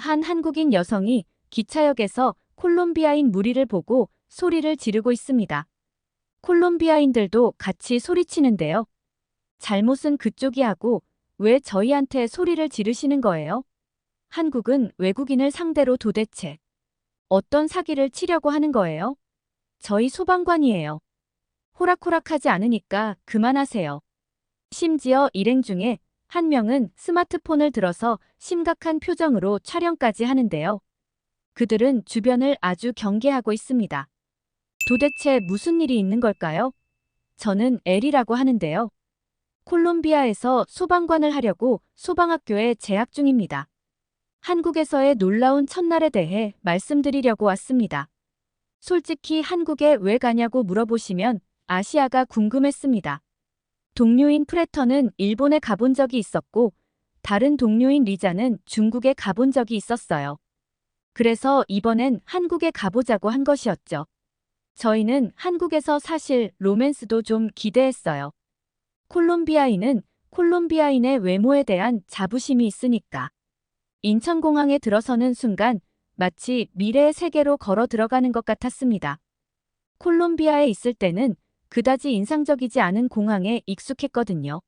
한 한국인 여성이 기차역에서 콜롬비아인 무리를 보고 소리를 지르고 있습니다. 콜롬비아인들도 같이 소리치는데요. 잘못은 그쪽이 하고 왜 저희한테 소리를 지르시는 거예요? 한국은 외국인을 상대로 도대체 어떤 사기를 치려고 하는 거예요? 저희 소방관이에요. 호락호락하지 않으니까 그만하세요. 심지어 일행 중에 한 명은 스마트폰을 들어서 심각한 표정으로 촬영까지 하는데요. 그들은 주변을 아주 경계하고 있습니다. 도대체 무슨 일이 있는 걸까요? 저는 엘이라고 하는데요. 콜롬비아에서 소방관을 하려고 소방학교에 재학 중입니다. 한국에서의 놀라운 첫날에 대해 말씀드리려고 왔습니다. 솔직히 한국에 왜 가냐고 물어보시면 아시아가 궁금했습니다. 동료인 프레터는 일본에 가본 적이 있었고 다른 동료인 리자는 중국에 가본 적이 있었어요. 그래서 이번엔 한국에 가보자고 한 것이었죠. 저희는 한국에서 사실 로맨스도 좀 기대했어요. 콜롬비아인은 콜롬비아인의 외모에 대한 자부심이 있으니까. 인천공항에 들어서는 순간 마치 미래의 세계로 걸어 들어가는 것 같았습니다. 콜롬비아에 있을 때는 그다지 인상적이지 않은 공항에 익숙했거든요.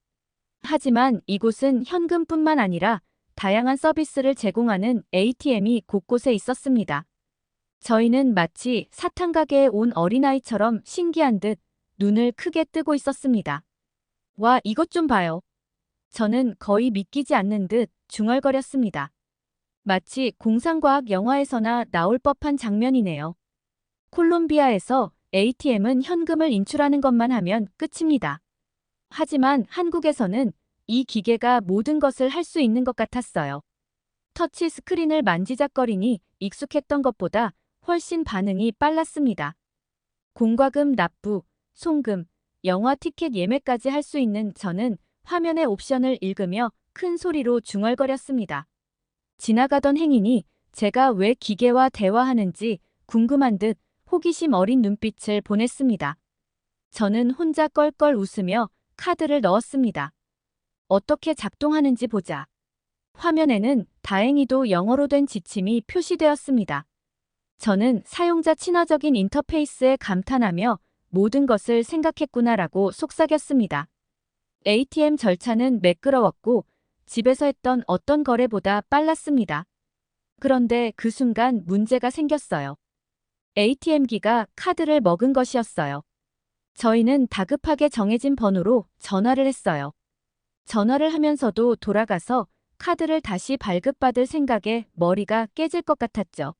하지만 이곳은 현금뿐만 아니라 다양한 서비스를 제공하는 ATM이 곳곳에 있었습니다. 저희는 마치 사탕 가게에 온 어린아이처럼 신기한 듯 눈을 크게 뜨고 있었습니다. 와, 이것 좀 봐요. 저는 거의 믿기지 않는 듯 중얼거렸습니다. 마치 공상과학 영화에서나 나올 법한 장면이네요. 콜롬비아에서 ATM은 현금을 인출하는 것만 하면 끝입니다. 하지만 한국에서는 이 기계가 모든 것을 할 수 있는 것 같았어요. 터치 스크린을 만지작거리니 익숙했던 것보다 훨씬 반응이 빨랐습니다. 공과금 납부, 송금, 영화 티켓 예매까지 할 수 있는 저는 화면의 옵션을 읽으며 큰 소리로 중얼거렸습니다. 지나가던 행인이 제가 왜 기계와 대화하는지 궁금한 듯 호기심 어린 눈빛을 보냈습니다. 저는 혼자 껄껄 웃으며 카드를 넣었습니다. 어떻게 작동하는지 보자. 화면에는 다행히도 영어로 된 지침이 표시되었습니다. 저는 사용자 친화적인 인터페이스에 감탄하며 모든 것을 생각했구나라고 속삭였습니다. ATM 절차는 매끄러웠고 집에서 했던 어떤 거래보다 빨랐습니다. 그런데 그 순간 문제가 생겼어요. ATM기가 카드를 먹은 것이었어요. 저희는 다급하게 정해진 번호로 전화를 했어요. 전화를 하면서도 돌아가서 카드를 다시 발급받을 생각에 머리가 깨질 것 같았죠.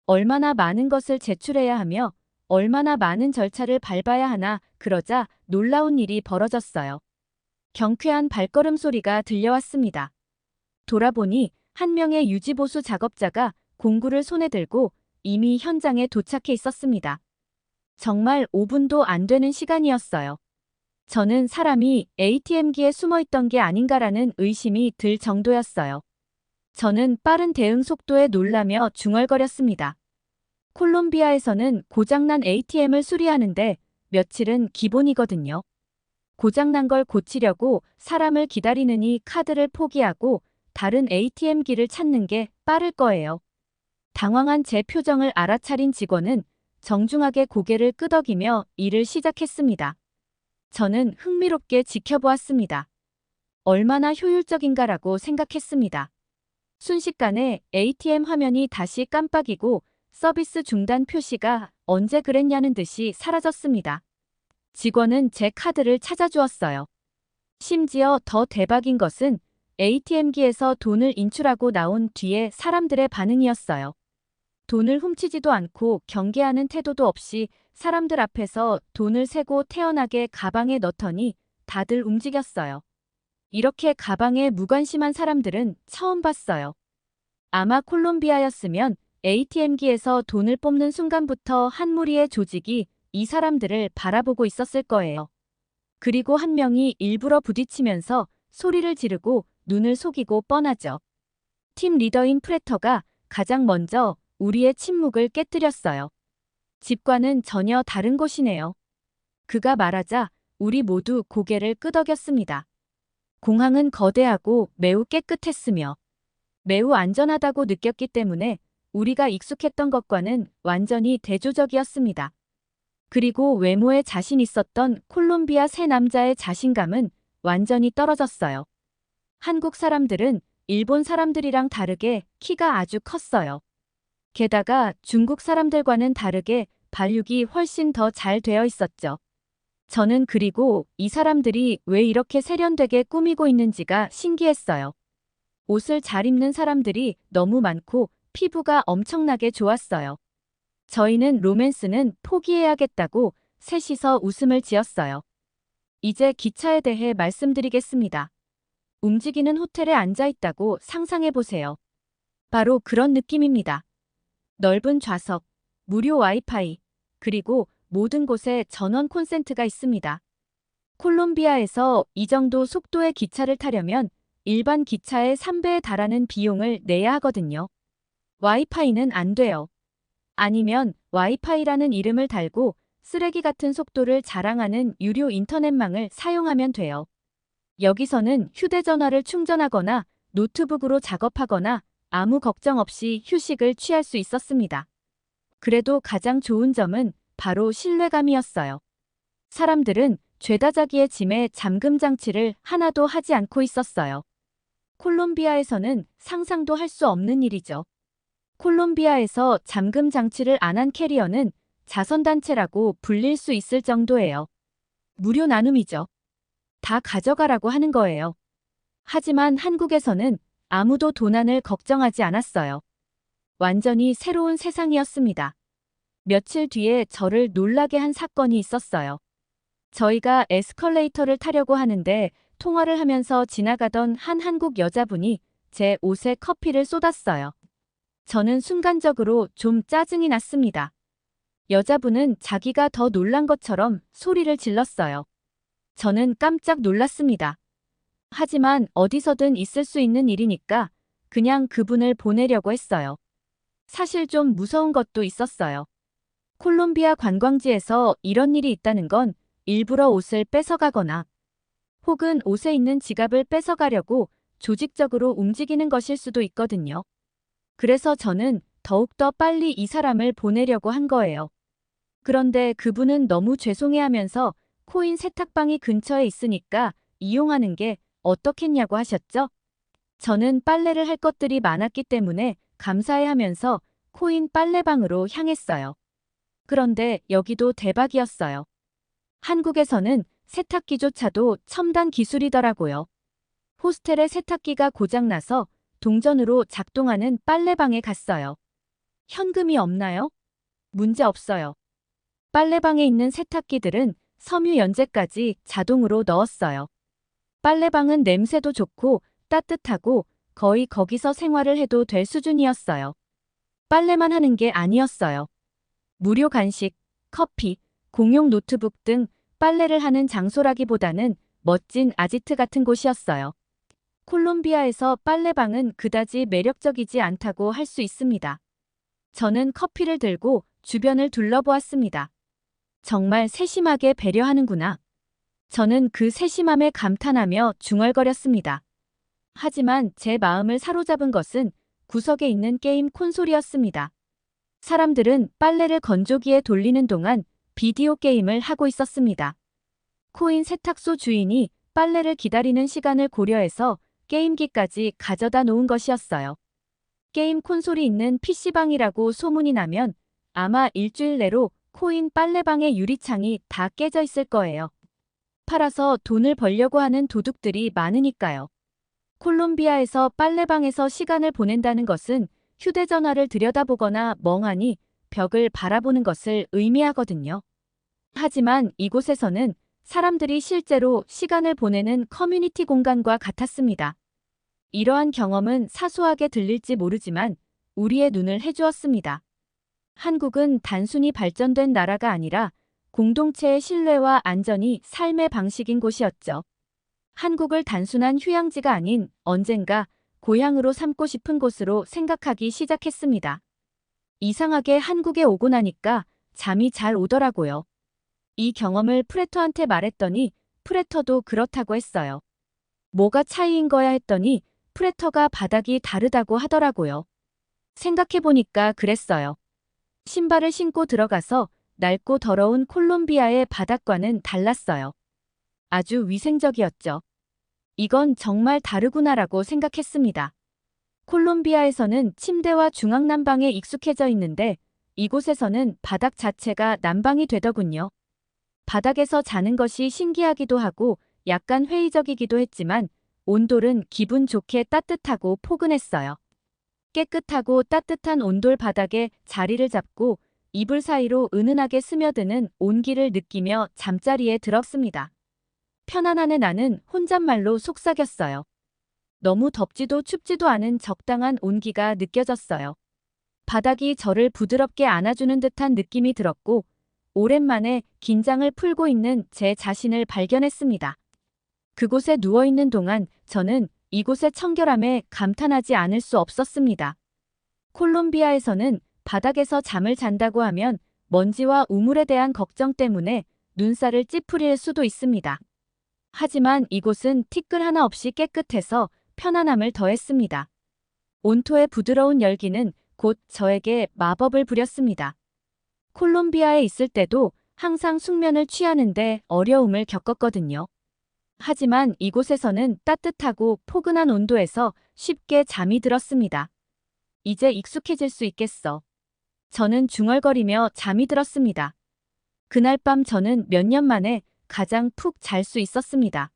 얼마나 많은 것을 제출해야 하며 얼마나 많은 절차를 밟아야 하나. 그러자 놀라운 일이 벌어졌어요. 경쾌한 발걸음 소리가 들려왔습니다. 돌아보니 한 명의 유지보수 작업자가 공구를 손에 들고 이미 현장에 도착해 있었습니다. 정말 5분도 안 되는 시간이었어요. 저는 사람이 ATM기에 숨어 있던 게 아닌가라는 의심이 들 정도였어요. 저는 빠른 대응 속도에 놀라며 중얼거렸습니다. 콜롬비아에서는 고장난 ATM을 수리하는데 며칠은 기본이거든요. 고장난 걸 고치려고 사람을 기다리느니 카드를 포기하고 다른 ATM기를 찾는 게 빠를 거예요. 당황한 제 표정을 알아차린 직원은 정중하게 고개를 끄덕이며 일을 시작했습니다. 저는 흥미롭게 지켜보았습니다. 얼마나 효율적인가라고 생각했습니다. 순식간에 ATM 화면이 다시 깜빡이고 서비스 중단 표시가 언제 그랬냐는 듯이 사라졌습니다. 직원은 제 카드를 찾아주었어요. 심지어 더 대박인 것은 ATM기에서 돈을 인출하고 나온 뒤에 사람들의 반응이었어요. 돈을 훔치지도 않고 경계하는 태도도 없이 사람들 앞에서 돈을 세고 태연하게 가방에 넣더니 다들 움직였어요. 이렇게 가방에 무관심한 사람들은 처음 봤어요. 아마 콜롬비아였으면 ATM기에서 돈을 뽑는 순간부터 한 무리의 조직이 이 사람들을 바라보고 있었을 거예요. 그리고 한 명이 일부러 부딪히면서 소리를 지르고 눈을 속이고 뻔하죠. 팀 리더인 프레터가 가장 먼저 우리의 침묵을 깨뜨렸어요. 집과는 전혀 다른 곳이네요. 그가 말하자 우리 모두 고개를 끄덕였습니다. 공항은 거대하고 매우 깨끗했으며 매우 안전하다고 느꼈기 때문에 우리가 익숙했던 것과는 완전히 대조적이었습니다. 그리고 외모에 자신 있었던 콜롬비아 세 남자의 자신감은 완전히 떨어졌어요. 한국 사람들은 일본 사람들이랑 다르게 키가 아주 컸어요. 게다가 중국 사람들과는 다르게 발육이 훨씬 더 잘 되어 있었죠. 저는 그리고 이 사람들이 왜 이렇게 세련되게 꾸미고 있는지가 신기했어요. 옷을 잘 입는 사람들이 너무 많고 피부가 엄청나게 좋았어요. 저희는 로맨스는 포기해야겠다고 셋이서 웃음을 지었어요. 이제 기차에 대해 말씀드리겠습니다. 움직이는 호텔에 앉아 있다고 상상해 보세요. 바로 그런 느낌입니다. 넓은 좌석, 무료 와이파이, 그리고 모든 곳에 전원 콘센트가 있습니다. 콜롬비아에서 이 정도 속도의 기차를 타려면 일반 기차의 3배에 달하는 비용을 내야 하거든요. 와이파이는 안 돼요. 아니면 와이파이라는 이름을 달고 쓰레기 같은 속도를 자랑하는 유료 인터넷망을 사용하면 돼요. 여기서는 휴대전화를 충전하거나 노트북으로 작업하거나 아무 걱정 없이 휴식을 취할 수 있었습니다. 그래도 가장 좋은 점은 바로 신뢰감이었어요. 사람들은 죄다 자기의 짐에 잠금 장치를 하나도 하지 않고 있었어요. 콜롬비아에서는 상상도 할 수 없는 일이죠. 콜롬비아에서 잠금 장치를 안 한 캐리어는 자선단체라고 불릴 수 있을 정도예요. 무료 나눔이죠. 다 가져가라고 하는 거예요. 하지만 한국에서는 아무도 도난을 걱정하지 않았어요. 완전히 새로운 세상이었습니다. 며칠 뒤에 저를 놀라게 한 사건이 있었어요. 저희가 에스컬레이터를 타려고 하는데 통화를 하면서 지나가던 한 한국 여자분이 제 옷에 커피를 쏟았어요. 저는 순간적으로 좀 짜증이 났습니다. 여자분은 자기가 더 놀란 것처럼 소리를 질렀어요. 저는 깜짝 놀랐습니다. 하지만 어디서든 있을 수 있는 일이니까 그냥 그분을 보내려고 했어요. 사실 좀 무서운 것도 있었어요. 콜롬비아 관광지에서 이런 일이 있다는 건 일부러 옷을 뺏어가거나 혹은 옷에 있는 지갑을 뺏어가려고 조직적으로 움직이는 것일 수도 있거든요. 그래서 저는 더욱더 빨리 이 사람을 보내려고 한 거예요. 그런데 그분은 너무 죄송해하면서 코인 세탁방이 근처에 있으니까 이용하는 게 어떻겠냐고 하셨죠? 저는 빨래를 할 것들이 많았기 때문에 감사해하면서 코인 빨래방으로 향했어요. 그런데 여기도 대박이었어요. 한국에서는 세탁기조차도 첨단 기술이더라고요. 호스텔의 세탁기가 고장나서 동전으로 작동하는 빨래방에 갔어요. 현금이 없나요? 문제 없어요. 빨래방에 있는 세탁기들은 섬유 연제까지 자동으로 넣었어요. 빨래방은 냄새도 좋고 따뜻하고 거의 거기서 생활을 해도 될 수준이었어요. 빨래만 하는 게 아니었어요. 무료 간식, 커피, 공용 노트북 등 빨래를 하는 장소라기보다는 멋진 아지트 같은 곳이었어요. 콜롬비아에서 빨래방은 그다지 매력적이지 않다고 할 수 있습니다. 저는 커피를 들고 주변을 둘러보았습니다. 정말 세심하게 배려하는구나. 저는 그 세심함에 감탄하며 중얼거렸습니다. 하지만 제 마음을 사로잡은 것은 구석에 있는 게임 콘솔이었습니다. 사람들은 빨래를 건조기에 돌리는 동안 비디오 게임을 하고 있었습니다. 코인 세탁소 주인이 빨래를 기다리는 시간을 고려해서 게임기까지 가져다 놓은 것이었어요. 게임 콘솔이 있는 PC방이라고 소문이 나면 아마 일주일 내로 코인 빨래방의 유리창이 다 깨져 있을 거예요. 팔아서 돈을 벌려고 하는 도둑들이 많으니까요. 콜롬비아에서 빨래방에서 시간을 보낸다는 것은 휴대전화를 들여다보거나 멍하니 벽을 바라보는 것을 의미하거든요. 하지만 이곳에서는 사람들이 실제로 시간을 보내는 커뮤니티 공간과 같았습니다. 이러한 경험은 사소하게 들릴지 모르지만 우리의 눈을 해주었습니다. 한국은 단순히 발전된 나라가 아니라 공동체의 신뢰와 안전이 삶의 방식인 곳이었죠. 한국을 단순한 휴양지가 아닌 언젠가 고향으로 삼고 싶은 곳으로 생각하기 시작했습니다. 이상하게 한국에 오고 나니까 잠이 잘 오더라고요. 이 경험을 프레터한테 말했더니 프레터도 그렇다고 했어요. 뭐가 차이인 거야 했더니 프레터가 바닥이 다르다고 하더라고요. 생각해보니까 그랬어요. 신발을 신고 들어가서 낡고 더러운 콜롬비아의 바닥과는 달랐어요. 아주 위생적이었죠. 이건 정말 다르구나라고 생각했습니다. 콜롬비아에서는 침대와 중앙난방에 익숙해져 있는데 이곳에서는 바닥 자체가 난방이 되더군요. 바닥에서 자는 것이 신기하기도 하고 약간 회의적이기도 했지만 온돌은 기분 좋게 따뜻하고 포근했어요. 깨끗하고 따뜻한 온돌 바닥에 자리를 잡고 이불 사이로 은은하게 스며드는 온기를 느끼며 잠자리에 들었습니다. 편안함에 나는 혼잣말로 속삭였어요. 너무 덥지도 춥지도 않은 적당한 온기가 느껴졌어요. 바닥이 저를 부드럽게 안아주는 듯한 느낌이 들었고 오랜만에 긴장을 풀고 있는 제 자신을 발견했습니다. 그곳에 누워있는 동안 저는 이곳의 청결함에 감탄하지 않을 수 없었습니다. 콜롬비아에서는 바닥에서 잠을 잔다고 하면 먼지와 우물에 대한 걱정 때문에 눈살을 찌푸릴 수도 있습니다. 하지만 이곳은 티끌 하나 없이 깨끗해서 편안함을 더했습니다. 온토의 부드러운 열기는 곧 저에게 마법을 부렸습니다. 콜롬비아에 있을 때도 항상 숙면을 취하는데 어려움을 겪었거든요. 하지만 이곳에서는 따뜻하고 포근한 온도에서 쉽게 잠이 들었습니다. 이제 익숙해질 수 있겠어. 저는 중얼거리며 잠이 들었습니다. 그날 밤 저는 몇 년 만에 가장 푹 잘 수 있었습니다.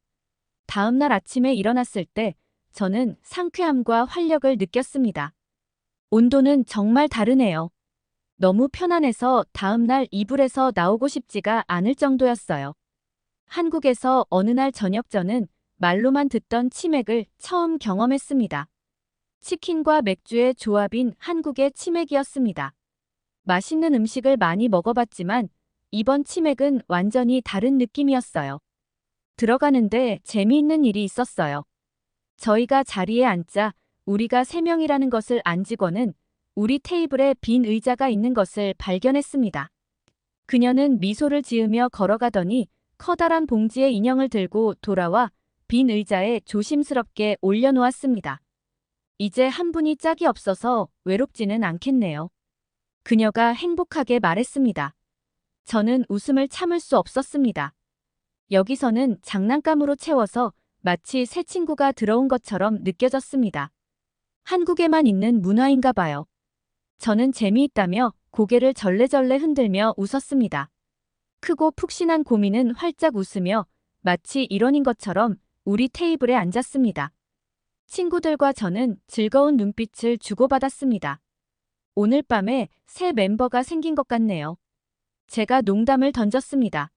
다음 날 아침에 일어났을 때 저는 상쾌함과 활력을 느꼈습니다. 온도는 정말 다르네요. 너무 편안해서 다음 날 이불에서 나오고 싶지가 않을 정도였어요. 한국에서 어느 날 저녁 저는 말로만 듣던 치맥을 처음 경험했습니다. 치킨과 맥주의 조합인 한국의 치맥이었습니다. 맛있는 음식을 많이 먹어봤지만 이번 치맥은 완전히 다른 느낌이었어요. 들어가는데 재미있는 일이 있었어요. 저희가 자리에 앉자 우리가 3명이라는 것을 안 직원은 우리 테이블에 빈 의자가 있는 것을 발견했습니다. 그녀는 미소를 지으며 걸어가더니 커다란 봉지에 인형을 들고 돌아와 빈 의자에 조심스럽게 올려놓았습니다. 이제 한 분이 짝이 없어서 외롭지는 않겠네요. 그녀가 행복하게 말했습니다. 저는 웃음을 참을 수 없었습니다. 여기서는 장난감으로 채워서 마치 새 친구가 들어온 것처럼 느껴졌습니다. 한국에만 있는 문화인가 봐요. 저는 재미있다며 고개를 절레절레 흔들며 웃었습니다. 크고 푹신한 고민은 활짝 웃으며 마치 일원인 것처럼 우리 테이블에 앉았습니다. 친구들과 저는 즐거운 눈빛을 주고받았습니다. 오늘 밤에 새 멤버가 생긴 것 같네요. 제가 농담을 던졌습니다.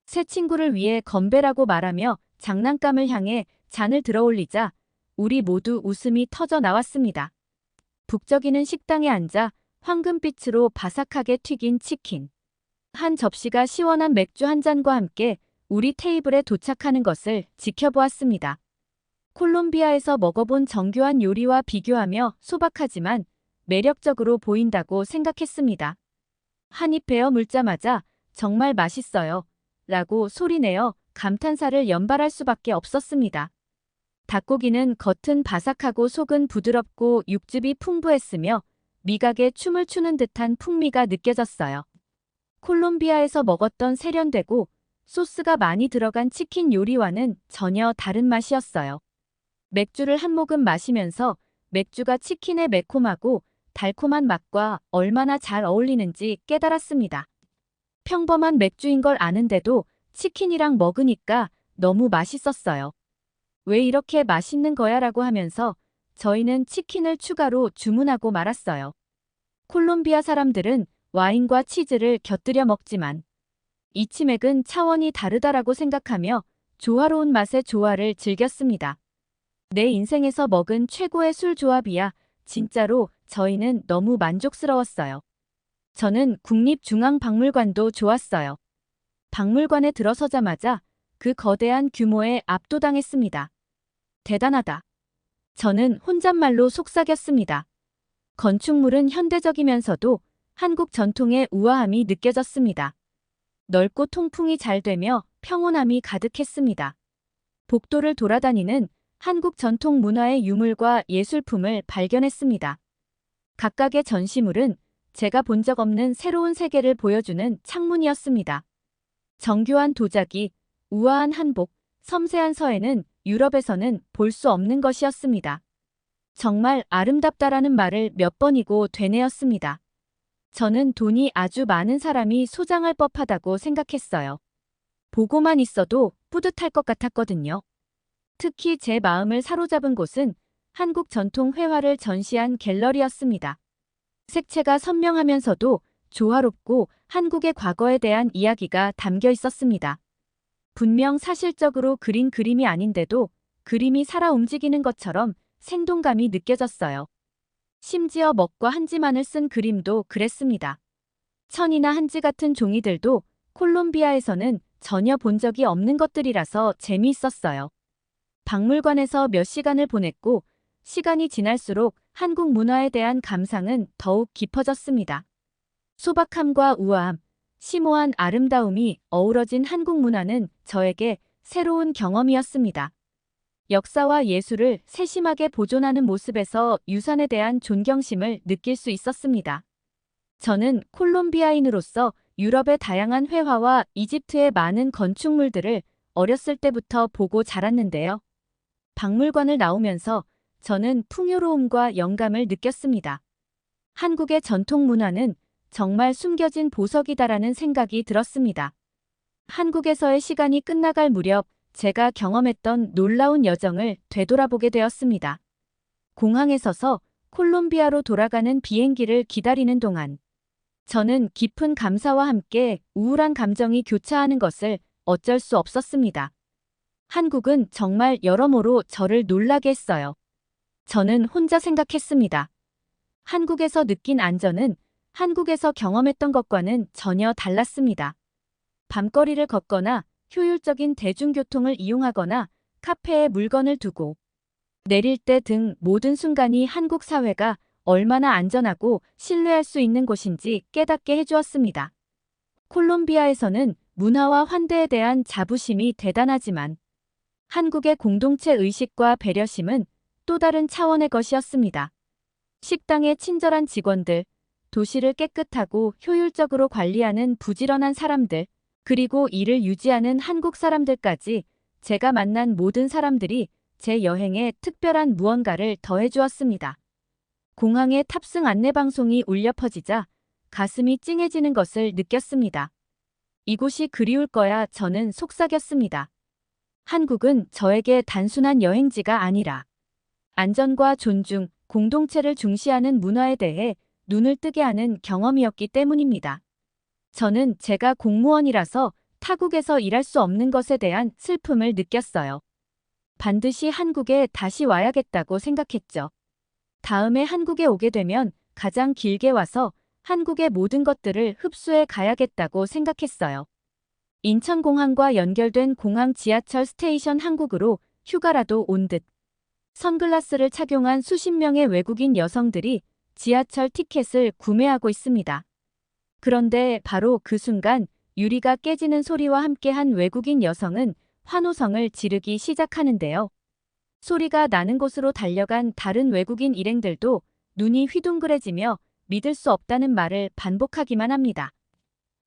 새 친구를 위해 건배라고 말하며 장난감을 향해 잔을 들어올리자 우리 모두 웃음이 터져 나왔습니다. 북적이는 식당에 앉아 황금빛으로 바삭하게 튀긴 치킨, 한 접시가 시원한 맥주 한 잔과 함께 우리 테이블에 도착하는 것을 지켜보았습니다. 콜롬비아에서 먹어본 정교한 요리와 비교하며 소박하지만 매력적으로 보인다고 생각했습니다. 한 입 베어 물자마자 정말 맛있어요. 라고 소리내어 감탄사를 연발할 수밖에 없었습니다. 닭고기는 겉은 바삭하고 속은 부드럽고 육즙이 풍부했으며 미각에 춤을 추는 듯한 풍미가 느껴졌어요. 콜롬비아에서 먹었던 세련되고 소스가 많이 들어간 치킨 요리와는 전혀 다른 맛이었어요. 맥주를 한 모금 마시면서 맥주가 치킨의 매콤하고 달콤한 맛과 얼마나 잘 어울리는지 깨달았습니다. 평범한 맥주인 걸 아는데도 치킨이랑 먹으니까 너무 맛있었어요. 왜 이렇게 맛있는 거야 라고 하면서 저희는 치킨을 추가로 주문하고 말았어요. 콜롬비아 사람들은 와인과 치즈를 곁들여 먹지만 이 치맥은 차원이 다르다라고 생각하며 조화로운 맛의 조화를 즐겼습니다. 내 인생에서 먹은 최고의 술 조합이야. 진짜로 저희는 너무 만족스러웠어요. 저는 국립중앙박물관도 좋았어요. 박물관에 들어서자마자 그 거대한 규모에 압도당했습니다. 대단하다. 저는 혼잣말로 속삭였습니다. 건축물은 현대적이면서도 한국 전통의 우아함이 느껴졌습니다. 넓고 통풍이 잘 되며 평온함이 가득했습니다. 복도를 돌아다니는 한국 전통 문화의 유물과 예술품을 발견했습니다. 각각의 전시물은 제가 본 적 없는 새로운 세계를 보여주는 창문이었습니다. 정교한 도자기, 우아한 한복, 섬세한 서예는 유럽에서는 볼 수 없는 것이었습니다. 정말 아름답다라는 말을 몇 번이고 되뇌었습니다. 저는 돈이 아주 많은 사람이 소장할 법하다고 생각했어요. 보고만 있어도 뿌듯할 것 같았거든요. 특히 제 마음을 사로잡은 곳은 한국 전통 회화를 전시한 갤러리였습니다. 색채가 선명하면서도 조화롭고 한국의 과거에 대한 이야기가 담겨 있었습니다. 분명 사실적으로 그린 그림이 아닌데도 그림이 살아 움직이는 것처럼 생동감이 느껴졌어요. 심지어 먹과 한지만을 쓴 그림도 그랬습니다. 천이나 한지 같은 종이들도 콜롬비아에서는 전혀 본 적이 없는 것들이라서 재미있었어요. 박물관에서 몇 시간을 보냈고 시간이 지날수록 한국 문화에 대한 감상은 더욱 깊어졌습니다. 소박함과 우아함, 심오한 아름다움이 어우러진 한국 문화는 저에게 새로운 경험이었습니다. 역사와 예술을 세심하게 보존하는 모습에서 유산에 대한 존경심을 느낄 수 있었습니다. 저는 콜롬비아인으로서 유럽의 다양한 회화와 이집트의 많은 건축물들을 어렸을 때부터 보고 자랐는데요. 박물관을 나오면서 저는 풍요로움과 영감을 느꼈습니다. 한국의 전통 문화는 정말 숨겨진 보석이다라는 생각이 들었습니다. 한국에서의 시간이 끝나갈 무렵 제가 경험했던 놀라운 여정을 되돌아보게 되었습니다. 공항에 서서 콜롬비아로 돌아가는 비행기를 기다리는 동안 저는 깊은 감사와 함께 우울한 감정이 교차하는 것을 어쩔 수 없었습니다. 한국은 정말 여러모로 저를 놀라게 했어요. 저는 혼자 생각했습니다. 한국에서 느낀 안전은 한국에서 경험했던 것과는 전혀 달랐습니다. 밤거리를 걷거나 효율적인 대중교통을 이용하거나 카페에 물건을 두고 내릴 때 등 모든 순간이 한국 사회가 얼마나 안전하고 신뢰할 수 있는 곳인지 깨닫게 해주었습니다. 콜롬비아에서는 문화와 환대에 대한 자부심이 대단하지만 한국의 공동체 의식과 배려심은 또 다른 차원의 것이었습니다. 식당의 친절한 직원들, 도시를 깨끗하고 효율적으로 관리하는 부지런한 사람들, 그리고 이를 유지하는 한국 사람들까지 제가 만난 모든 사람들이 제 여행에 특별한 무언가를 더해주었습니다. 공항의 탑승 안내방송이 울려 퍼지자 가슴이 찡해지는 것을 느꼈습니다. 이곳이 그리울 거야 저는 속삭였습니다. 한국은 저에게 단순한 여행지가 아니라 안전과 존중, 공동체를 중시하는 문화에 대해 눈을 뜨게 하는 경험이었기 때문입니다. 저는 제가 공무원이라서 타국에서 일할 수 없는 것에 대한 슬픔을 느꼈어요. 반드시 한국에 다시 와야겠다고 생각했죠. 다음에 한국에 오게 되면 가장 길게 와서 한국의 모든 것들을 흡수해 가야겠다고 생각했어요. 인천공항과 연결된 공항 지하철 스테이션 한국으로 휴가라도 온 듯. 선글라스를 착용한 수십 명의 외국인 여성들이 지하철 티켓을 구매하고 있습니다. 그런데 바로 그 순간 유리가 깨지는 소리와 함께 한 외국인 여성은 환호성을 지르기 시작하는데요. 소리가 나는 곳으로 달려간 다른 외국인 일행들도 눈이 휘둥그레지며 믿을 수 없다는 말을 반복하기만 합니다.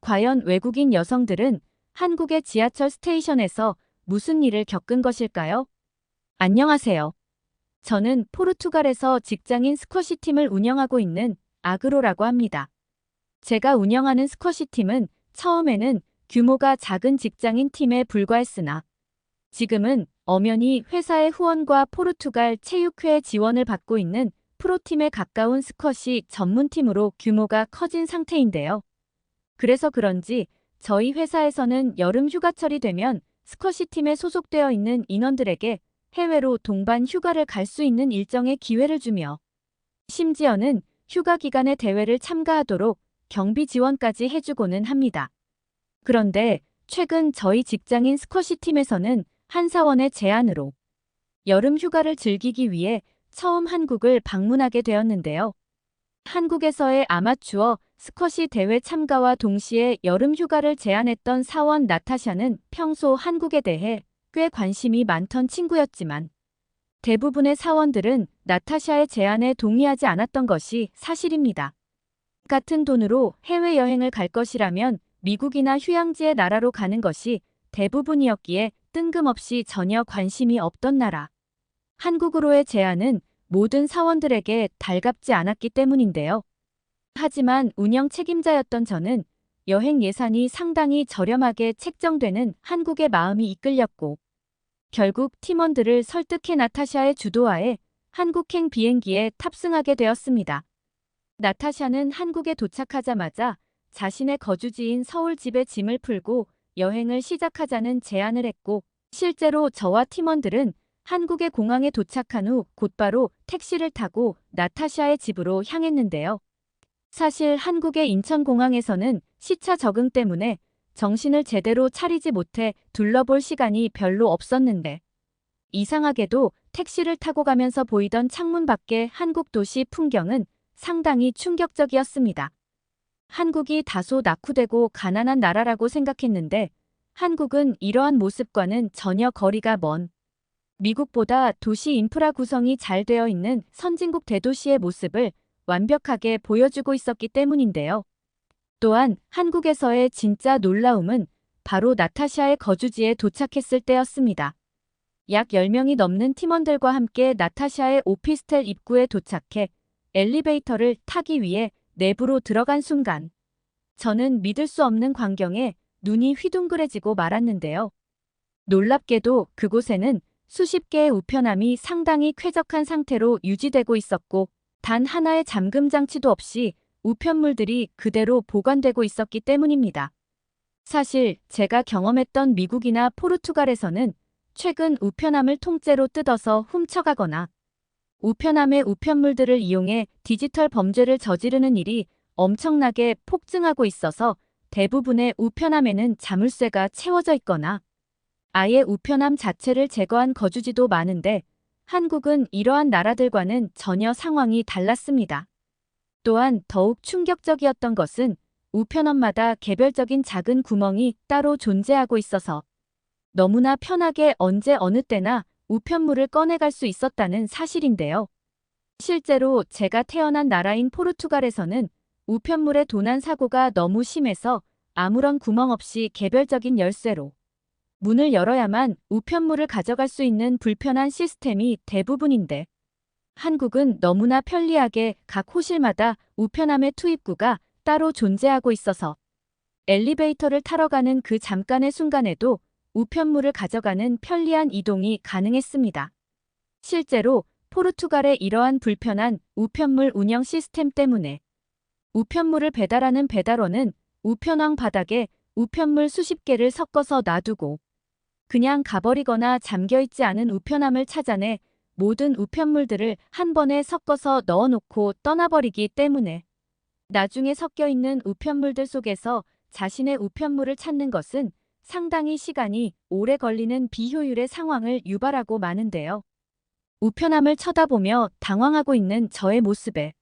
과연 외국인 여성들은 한국의 지하철 스테이션에서 무슨 일을 겪은 것일까요? 안녕하세요. 저는 포르투갈에서 직장인 스쿼시 팀을 운영하고 있는 아그로라고 합니다. 제가 운영하는 스쿼시 팀은 처음에는 규모가 작은 직장인 팀에 불과했으나 지금은 엄연히 회사의 후원과 포르투갈 체육회 지원을 받고 있는 프로팀에 가까운 스쿼시 전문팀으로 규모가 커진 상태인데요. 그래서 그런지 저희 회사에서는 여름 휴가철이 되면 스쿼시 팀에 소속되어 있는 인원들에게 해외로 동반 휴가를 갈 수 있는 일정의 기회를 주며 심지어는 휴가 기간에 대회를 참가하도록 경비 지원까지 해주고는 합니다. 그런데 최근 저희 직장인 스쿼시 팀에서는 한 사원의 제안으로 여름 휴가를 즐기기 위해 처음 한국을 방문하게 되었는데요. 한국에서의 아마추어 스쿼시 대회 참가와 동시에 여름 휴가를 제안했던 사원 나타샤는 평소 한국에 대해 꽤 관심이 많던 친구였지만 대부분의 사원들은 나타샤의 제안에 동의하지 않았던 것이 사실입니다. 같은 돈으로 해외여행을 갈 것이라면 미국이나 휴양지의 나라로 가는 것이 대부분이었기에 뜬금없이 전혀 관심이 없던 나라. 한국으로의 제안은 모든 사원들에게 달갑지 않았기 때문인데요. 하지만 운영 책임자였던 저는 여행 예산이 상당히 저렴하게 책정되는 한국의 마음이 이끌렸고 결국 팀원들을 설득해 나타샤의 주도하에 한국행 비행기에 탑승하게 되었습니다. 나타샤는 한국에 도착하자마자 자신의 거주지인 서울 집에 짐을 풀고 여행을 시작하자는 제안을 했고 실제로 저와 팀원들은 한국의 공항에 도착한 후 곧바로 택시를 타고 나타샤의 집으로 향했는데요. 사실 한국의 인천공항에서는 시차 적응 때문에 정신을 제대로 차리지 못해 둘러볼 시간이 별로 없었는데 이상하게도 택시를 타고 가면서 보이던 창문 밖의 한국 도시 풍경은 상당히 충격적이었습니다. 한국이 다소 낙후되고 가난한 나라라고 생각했는데 한국은 이러한 모습과는 전혀 거리가 먼 미국보다 도시 인프라 구성이 잘 되어 있는 선진국 대도시의 모습을 완벽하게 보여주고 있었기 때문인데요. 또한 한국에서의 진짜 놀라움은 바로 나타샤의 거주지에 도착했을 때였습니다. 약 10명이 넘는 팀원들과 함께 나타샤의 오피스텔 입구에 도착해 엘리베이터를 타기 위해 내부로 들어간 순간 저는 믿을 수 없는 광경에 눈이 휘둥그레지고 말았는데요. 놀랍게도 그곳에는 수십 개의 우편함이 상당히 쾌적한 상태로 유지되고 있었고 단 하나의 잠금 장치도 없이 우편물들이 그대로 보관되고 있었기 때문입니다. 사실 제가 경험했던 미국이나 포르투갈에서는 최근 우편함을 통째로 뜯어서 훔쳐가거나 우편함의 우편물들을 이용해 디지털 범죄를 저지르는 일이 엄청나게 폭증하고 있어서 대부분의 우편함에는 자물쇠가 채워져 있거나 아예 우편함 자체를 제거한 거주지도 많은데 한국은 이러한 나라들과는 전혀 상황이 달랐습니다. 또한 더욱 충격적이었던 것은 우편함마다 개별적인 작은 구멍이 따로 존재하고 있어서 너무나 편하게 언제 어느 때나 우편물을 꺼내갈 수 있었다는 사실인데요. 실제로 제가 태어난 나라인 포르투갈에서는 우편물의 도난 사고가 너무 심해서 아무런 구멍 없이 개별적인 열쇠로 문을 열어야만 우편물을 가져갈 수 있는 불편한 시스템이 대부분인데 한국은 너무나 편리하게 각 호실마다 우편함의 투입구가 따로 존재하고 있어서 엘리베이터를 타러 가는 그 잠깐의 순간에도 우편물을 가져가는 편리한 이동이 가능했습니다. 실제로 포르투갈의 이러한 불편한 우편물 운영 시스템 때문에 우편물을 배달하는 배달원은 우편왕 바닥에 우편물 수십 개를 섞어서 놔두고 그냥 가버리거나 잠겨있지 않은 우편함을 찾아내 모든 우편물들을 한 번에 섞어서 넣어놓고 떠나버리기 때문에 나중에 섞여있는 우편물들 속에서 자신의 우편물을 찾는 것은 상당히 시간이 오래 걸리는 비효율의 상황을 유발하고 마는데요. 우편함을 쳐다보며 당황하고 있는 저의 모습에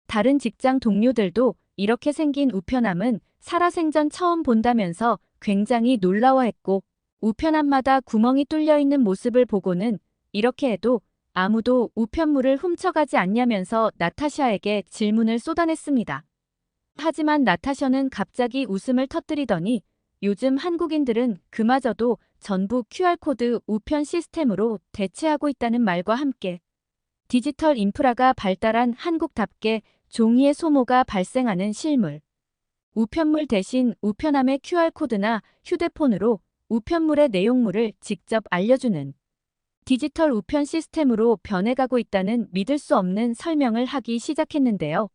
다른 직장 동료들도 이렇게 생긴 우편함은 살아생전 처음 본다면서 굉장히 놀라워했고 우편함마다 구멍이 뚫려 있는 모습을 보고는 이렇게 해도 아무도 우편물을 훔쳐가지 않냐면서 나타샤에게 질문을 쏟아냈습니다. 하지만 나타샤는 갑자기 웃음을 터뜨리더니 요즘 한국인들은 그마저도 전부 QR코드 우편 시스템으로 대체하고 있다는 말과 함께 디지털 인프라가 발달한 한국답게 종이의 소모가 발생하는 실물. 우편물 대신 우편함의 QR코드나 휴대폰으로 우편물의 내용물을 직접 알려주는 디지털 우편 시스템으로 변해가고 있다는 믿을 수 없는 설명을 하기 시작했는데요.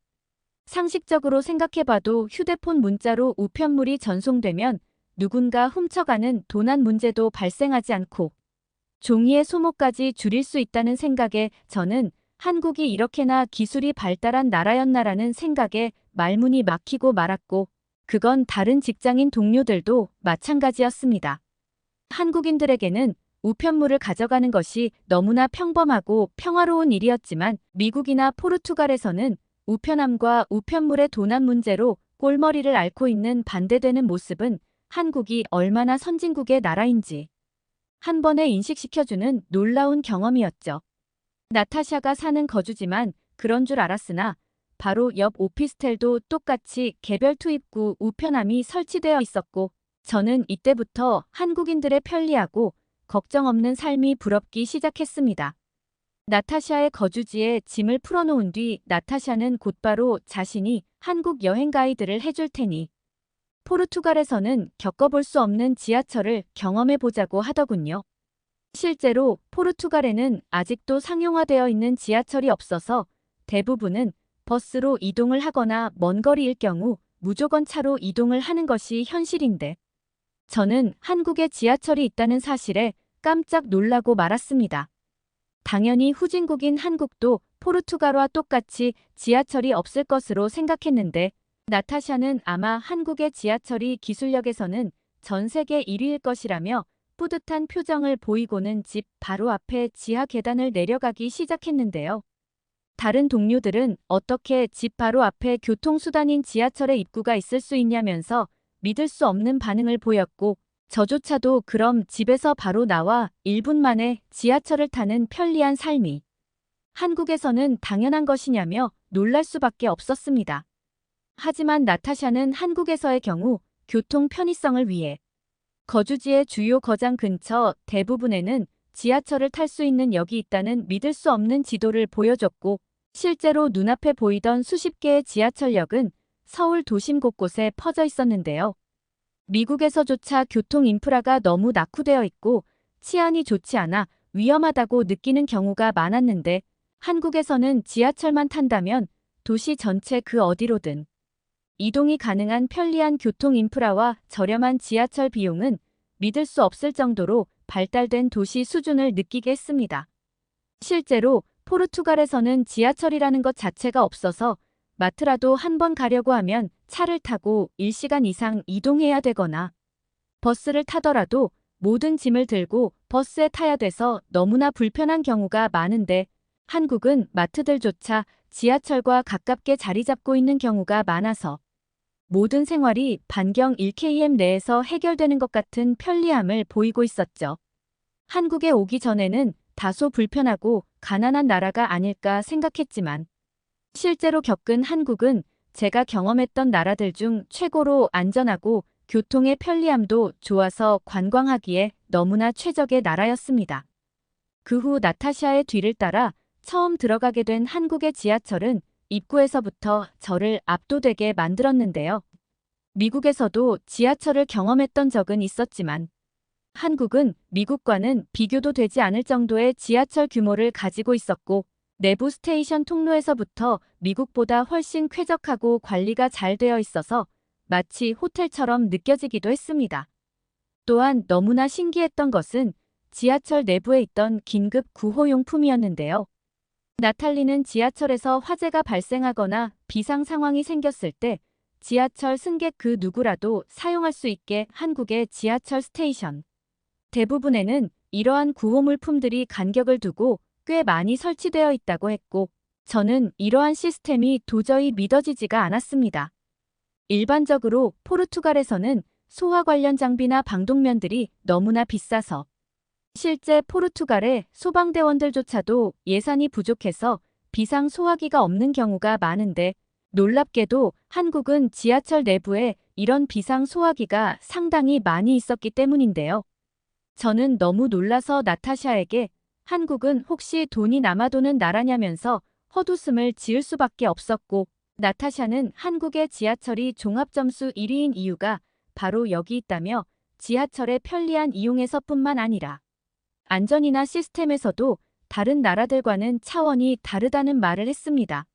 상식적으로 생각해봐도 휴대폰 문자로 우편물이 전송되면 누군가 훔쳐가는 도난 문제도 발생하지 않고 종이의 소모까지 줄일 수 있다는 생각에 저는 한국이 이렇게나 기술이 발달한 나라였나라는 생각에 말문이 막히고 말았고 그건 다른 직장인 동료들도 마찬가지였습니다. 한국인들에게는 우편물을 가져가는 것이 너무나 평범하고 평화로운 일이었지만 미국이나 포르투갈에서는 우편함과 우편물의 도난 문제로 꼴머리를 앓고 있는 반대되는 모습은 한국이 얼마나 선진국의 나라인지 한 번에 인식시켜주는 놀라운 경험이었죠. 나타샤가 사는 거주지만 그런 줄 알았으나 바로 옆 오피스텔도 똑같이 개별 투입구 우편함이 설치되어 있었고 저는 이때부터 한국인들의 편리하고 걱정 없는 삶이 부럽기 시작했습니다. 나타샤의 거주지에 짐을 풀어놓은 뒤 나타샤는 곧바로 자신이 한국 여행 가이드를 해줄 테니 포르투갈에서는 겪어볼 수 없는 지하철을 경험해 보자고 하더군요. 실제로 포르투갈에는 아직도 상용화되어 있는 지하철이 없어서 대부분은 버스로 이동을 하거나 먼 거리일 경우 무조건 차로 이동을 하는 것이 현실인데 저는 한국에 지하철이 있다는 사실에 깜짝 놀라고 말았습니다. 당연히 후진국인 한국도 포르투갈과 똑같이 지하철이 없을 것으로 생각했는데 나타샤는 아마 한국의 지하철이 기술력에서는 전 세계 1위일 것이라며 뿌듯한 표정을 보이고는 집 바로 앞에 지하 계단을 내려가기 시작했는데요. 다른 동료들은 어떻게 집 바로 앞에 교통수단인 지하철의 입구가 있을 수 있냐면서 믿을 수 없는 반응을 보였고 저조차도 그럼 집에서 바로 나와 1분 만에 지하철을 타는 편리한 삶이 한국에서는 당연한 것이냐며 놀랄 수밖에 없었습니다. 하지만 나타샤는 한국에서의 경우 교통 편의성을 위해 거주지의 주요 거장 근처 대부분에는 지하철을 탈 수 있는 역이 있다는 믿을 수 없는 지도를 보여줬고 실제로 눈앞에 보이던 수십 개의 지하철역은 서울 도심 곳곳에 퍼져 있었는데요. 미국에서조차 교통 인프라가 너무 낙후되어 있고 치안이 좋지 않아 위험하다고 느끼는 경우가 많았는데 한국에서는 지하철만 탄다면 도시 전체 그 어디로든 이동이 가능한 편리한 교통 인프라와 저렴한 지하철 비용은 믿을 수 없을 정도로 발달된 도시 수준을 느끼게 했습니다. 실제로 포르투갈에서는 지하철이라는 것 자체가 없어서 마트라도 한 번 가려고 하면 차를 타고 1시간 이상 이동해야 되거나 버스를 타더라도 모든 짐을 들고 버스에 타야 돼서 너무나 불편한 경우가 많은데 한국은 마트들조차 지하철과 가깝게 자리 잡고 있는 경우가 많아서 모든 생활이 반경 1km 내에서 해결되는 것 같은 편리함을 보이고 있었죠. 한국에 오기 전에는 다소 불편하고 가난한 나라가 아닐까 생각했지만 실제로 겪은 한국은 제가 경험했던 나라들 중 최고로 안전하고 교통의 편리함도 좋아서 관광하기에 너무나 최적의 나라였습니다. 그 후 나타샤의 뒤를 따라 처음 들어가게 된 한국의 지하철은 입구에서부터 저를 압도되게 만들었는데요. 미국에서도 지하철을 경험했던 적은 있었지만 한국은 미국과는 비교도 되지 않을 정도의 지하철 규모를 가지고 있었고 내부 스테이션 통로에서부터 미국보다 훨씬 쾌적하고 관리가 잘 되어 있어서 마치 호텔처럼 느껴지기도 했습니다. 또한 너무나 신기했던 것은 지하철 내부에 있던 긴급 구호용품이었는데요. 나탈리는 지하철에서 화재가 발생하거나 비상 상황이 생겼을 때 지하철 승객 그 누구라도 사용할 수 있게 한국의 지하철 스테이션 대부분에는 이러한 구호물품들이 간격을 두고 꽤 많이 설치되어 있다고 했고 저는 이러한 시스템이 도저히 믿어지지가 않았습니다. 일반적으로 포르투갈에서는 소화 관련 장비나 방독면들이 너무나 비싸서 실제 포르투갈의 소방대원들조차도 예산이 부족해서 비상 소화기가 없는 경우가 많은데 놀랍게도 한국은 지하철 내부에 이런 비상 소화기가 상당히 많이 있었기 때문인데요. 저는 너무 놀라서 나타샤에게 한국은 혹시 돈이 남아도는 나라냐면서 헛웃음을 지을 수밖에 없었고 나타샤는 한국의 지하철이 종합점수 1위인 이유가 바로 여기 있다며 지하철의 편리한 이용에서뿐만 아니라 안전이나 시스템에서도 다른 나라들과는 차원이 다르다는 말을 했습니다.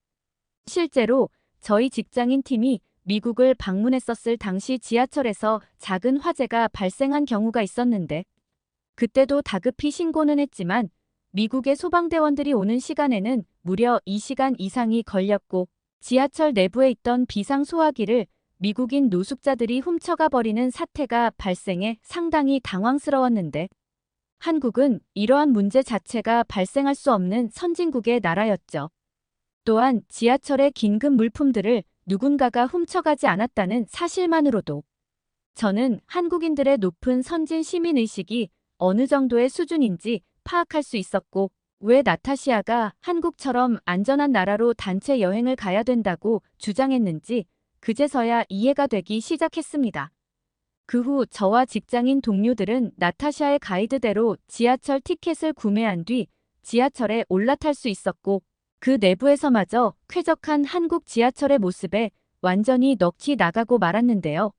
실제로 저희 직장인 팀이 미국을 방문했었을 당시 지하철에서 작은 화재가 발생한 경우가 있었는데 그때도 다급히 신고는 했지만 미국의 소방대원들이 오는 시간에는 무려 2시간 이상이 걸렸고 지하철 내부에 있던 비상소화기를 미국인 노숙자들이 훔쳐가 버리는 사태가 발생해 상당히 당황스러웠는데 한국은 이러한 문제 자체가 발생할 수 없는 선진국의 나라였죠. 또한 지하철의 긴급 물품들을 누군가가 훔쳐가지 않았다는 사실만으로도 저는 한국인들의 높은 선진 시민의식이 어느 정도의 수준인지 파악할 수 있었고 왜 나타시아가 한국처럼 안전한 나라로 단체 여행을 가야 된다고 주장했는지 그제서야 이해가 되기 시작했습니다. 그 후 저와 직장인 동료들은 나타샤의 가이드대로 지하철 티켓을 구매한 뒤 지하철에 올라탈 수 있었고 그 내부에서마저 쾌적한 한국 지하철의 모습에 완전히 넋이 나가고 말았는데요.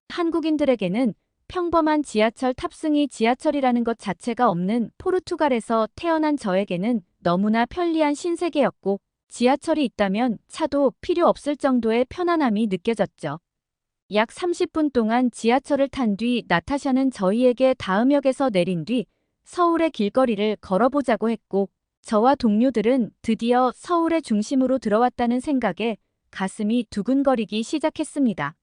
한국인들에게는 평범한 지하철 탑승이 지하철이라는 것 자체가 없는 포르투갈에서 태어난 저에게는 너무나 편리한 신세계였고 지하철이 있다면 차도 필요 없을 정도의 편안함이 느껴졌죠. 약 30분 동안 지하철을 탄 뒤 나타샤는 저희에게 다음 역에서 내린 뒤 서울의 길거리를 걸어보자고 했고 저와 동료들은 드디어 서울의 중심으로 들어왔다는 생각에 가슴이 두근거리기 시작했습니다.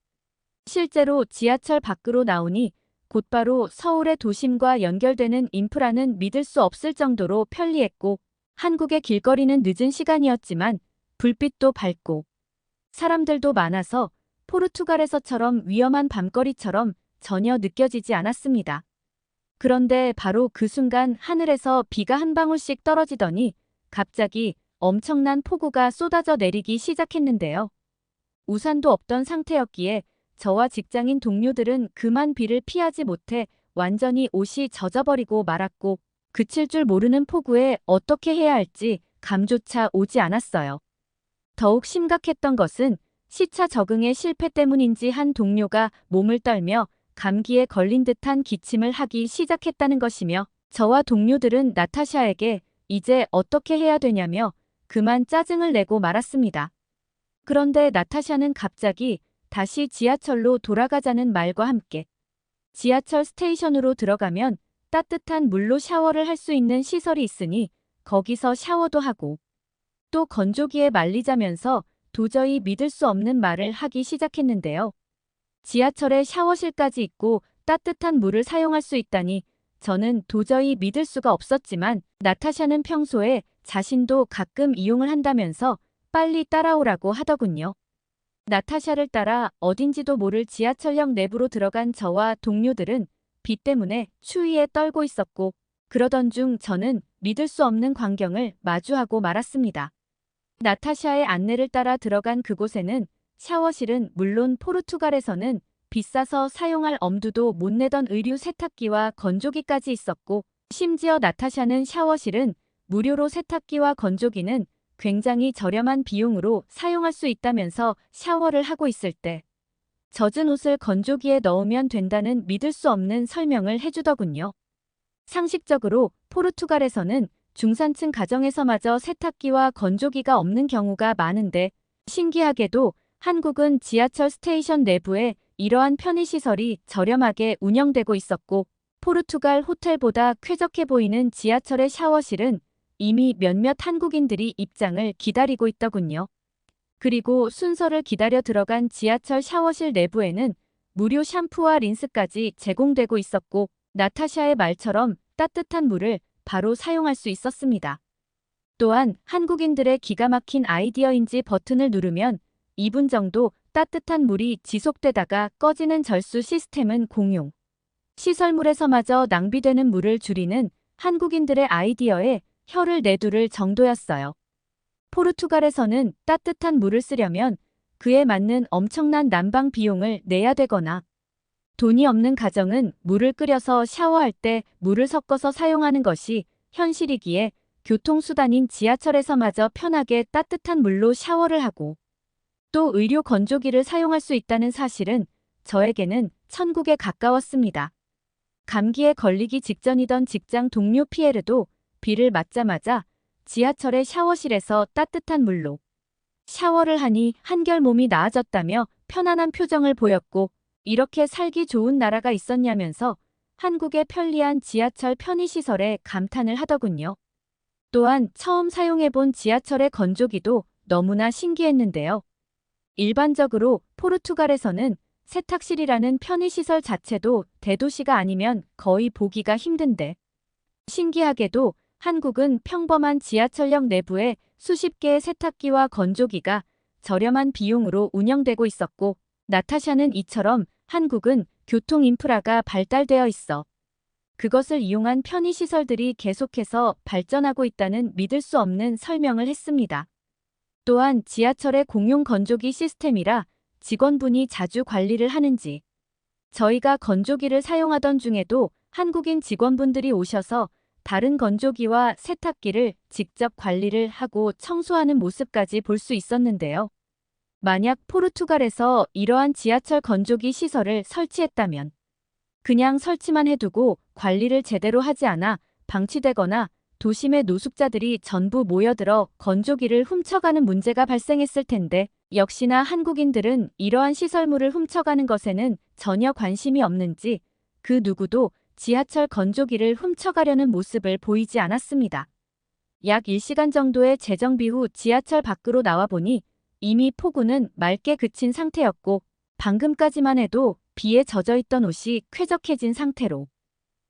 실제로 지하철 밖으로 나오니 곧바로 서울의 도심과 연결되는 인프라는 믿을 수 없을 정도로 편리했고 한국의 길거리는 늦은 시간이었지만 불빛도 밝고 사람들도 많아서 포르투갈에서처럼 위험한 밤거리처럼 전혀 느껴지지 않았습니다. 그런데 바로 그 순간 하늘에서 비가 한 방울씩 떨어지더니 갑자기 엄청난 폭우가 쏟아져 내리기 시작했는데요. 우산도 없던 상태였기에 저와 직장인 동료들은 그만 비를 피하지 못해 완전히 옷이 젖어버리고 말았고 그칠 줄 모르는 폭우에 어떻게 해야 할지 감조차 오지 않았어요. 더욱 심각했던 것은 시차 적응의 실패 때문인지 한 동료가 몸을 떨며 감기에 걸린 듯한 기침을 하기 시작했다는 것이며 저와 동료들은 나타샤에게 이제 어떻게 해야 되냐며 그만 짜증을 내고 말았습니다. 그런데 나타샤는 갑자기 다시 지하철로 돌아가자는 말과 함께 지하철 스테이션으로 들어가면 따뜻한 물로 샤워를 할 수 있는 시설이 있으니 거기서 샤워도 하고 또 건조기에 말리자면서 도저히 믿을 수 없는 말을 하기 시작했는데요. 지하철에 샤워실까지 있고 따뜻한 물을 사용할 수 있다니 저는 도저히 믿을 수가 없었지만 나타샤는 평소에 자신도 가끔 이용을 한다면서 빨리 따라오라고 하더군요. 나타샤를 따라 어딘지도 모를 지하철역 내부로 들어간 저와 동료들은 비 때문에 추위에 떨고 있었고 그러던 중 저는 믿을 수 없는 광경을 마주하고 말았습니다. 나타샤의 안내를 따라 들어간 그곳에는 샤워실은 물론 포르투갈에서는 비싸서 사용할 엄두도 못 내던 의류 세탁기와 건조기까지 있었고 심지어 나타샤는 샤워실은 무료로 세탁기와 건조기는 굉장히 저렴한 비용으로 사용할 수 있다면서 샤워를 하고 있을 때 젖은 옷을 건조기에 넣으면 된다는 믿을 수 없는 설명을 해주더군요. 상식적으로 포르투갈에서는 중산층 가정에서마저 세탁기와 건조기가 없는 경우가 많은데 신기하게도 한국은 지하철 스테이션 내부에 이러한 편의시설이 저렴하게 운영되고 있었고 포르투갈 호텔보다 쾌적해 보이는 지하철의 샤워실은 이미 몇몇 한국인들이 입장을 기다리고 있더군요. 그리고 순서를 기다려 들어간 지하철 샤워실 내부에는 무료 샴푸와 린스까지 제공되고 있었고 나타샤의 말처럼 따뜻한 물을 바로 사용할 수 있었습니다. 또한 한국인들의 기가 막힌 아이디어인지 버튼을 누르면 2분 정도 따뜻한 물이 지속되다가 꺼지는 절수 시스템은 공용. 시설물에서마저 낭비되는 물을 줄이는 한국인들의 아이디어에 혀를 내두를 정도였어요. 포르투갈에서는 따뜻한 물을 쓰려면 그에 맞는 엄청난 난방 비용을 내야 되거나 돈이 없는 가정은 물을 끓여서 샤워할 때 물을 섞어서 사용하는 것이 현실이기에 교통수단인 지하철에서마저 편하게 따뜻한 물로 샤워를 하고 또 의료 건조기를 사용할 수 있다는 사실은 저에게는 천국에 가까웠습니다. 감기에 걸리기 직전이던 직장 동료 피에르도 비를 맞자마자 지하철의 샤워실에서 따뜻한 물로 샤워를 하니 한결 몸이 나아졌다며 편안한 표정을 보였고 이렇게 살기 좋은 나라가 있었냐면서 한국의 편리한 지하철 편의시설에 감탄을 하더군요. 또한 처음 사용해본 지하철의 건조기도 너무나 신기했는데요. 일반적으로 포르투갈에서는 세탁실이라는 편의시설 자체도 대도시가 아니면 거의 보기가 힘든데 신기하게도 한국은 평범한 지하철역 내부에 수십 개의 세탁기와 건조기가 저렴한 비용으로 운영되고 있었고 나타샤는 이처럼 한국은 교통 인프라가 발달되어 있어 그것을 이용한 편의시설들이 계속해서 발전하고 있다는 믿을 수 없는 설명을 했습니다. 또한 지하철의 공용 건조기 시스템이라 직원분이 자주 관리를 하는지, 저희가 건조기를 사용하던 중에도 한국인 직원분들이 오셔서 다른 건조기와 세탁기를 직접 관리를 하고 청소하는 모습까지 볼 수 있었는데요. 만약 포르투갈에서 이러한 지하철 건조기 시설을 설치했다면 그냥 설치만 해두고 관리를 제대로 하지 않아 방치되거나 도심의 노숙자들이 전부 모여들어 건조기를 훔쳐가는 문제가 발생했을 텐데, 역시나 한국인들은 이러한 시설물을 훔쳐가는 것에는 전혀 관심이 없는지 그 누구도 지하철 건조기를 훔쳐가려는 모습을 보이지 않았습니다. 약 1시간 정도의 재정비 후 지하철 밖으로 나와 보니 이미 폭우는 맑게 그친 상태였고, 방금까지만 해도 비에 젖어 있던 옷이 쾌적해진 상태로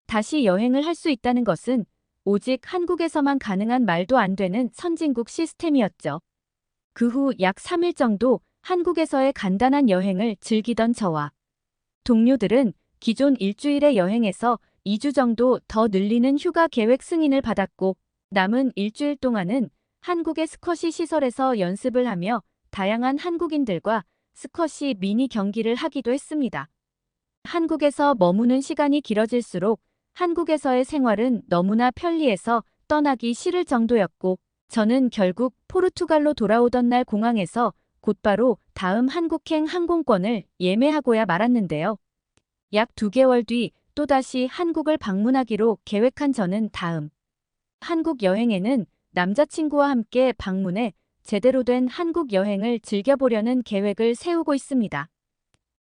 다시 여행을 할 수 있다는 것은 오직 한국에서만 가능한 말도 안 되는 선진국 시스템이었죠. 그 후 약 3일 정도 한국에서의 간단한 여행을 즐기던 저와 동료들은 기존 일주일의 여행에서 2주 정도 더 늘리는 휴가 계획 승인을 받았고, 남은 일주일 동안은 한국의 스쿼시 시설에서 연습을 하며 다양한 한국인들과 스쿼시 미니 경기를 하기도 했습니다. 한국에서 머무는 시간이 길어질수록 한국에서의 생활은 너무나 편리해서 떠나기 싫을 정도였고, 저는 결국 포르투갈로 돌아오던 날 공항에서 곧바로 다음 한국행 항공권을 예매하고야 말았는데요. 약 2개월 뒤 또다시 한국을 방문하기로 계획한 저는 다음 한국 여행에는 남자친구와 함께 방문해 제대로 된 한국 여행을 즐겨보려는 계획을 세우고 있습니다.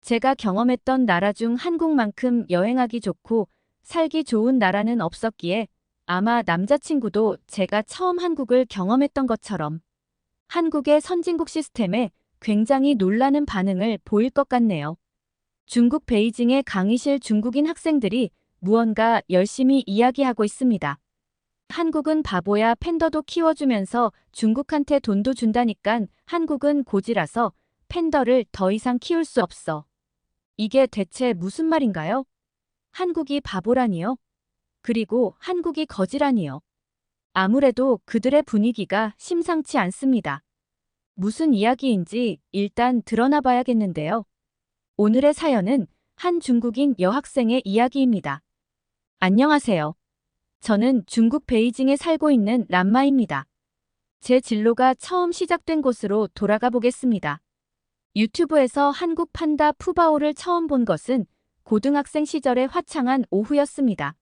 제가 경험했던 나라 중 한국만큼 여행하기 좋고 살기 좋은 나라는 없었기에 아마 남자친구도 제가 처음 한국을 경험했던 것처럼 한국의 선진국 시스템에 굉장히 놀라는 반응을 보일 것 같네요. 중국 베이징의 강의실 중국인 학생들이 무언가 열심히 이야기하고 있습니다. 한국은 바보야, 팬더도 키워주면서 중국한테 돈도 준다니깐 한국은 고지라서 팬더를 더 이상 키울 수 없어. 이게 대체 무슨 말인가요? 한국이 바보라니요? 그리고 한국이 거지라니요? 아무래도 그들의 분위기가 심상치 않습니다. 무슨 이야기인지 일단 드러나 봐야겠는데요. 오늘의 사연은 한 중국인 여학생의 이야기입니다. 안녕하세요. 저는 중국 베이징에 살고 있는 람마입니다. 제 진로가 처음 시작된 곳으로 돌아가 보겠습니다. 유튜브에서 한국 판다 푸바오를 처음 본 것은 고등학생 시절의 화창한 오후였습니다.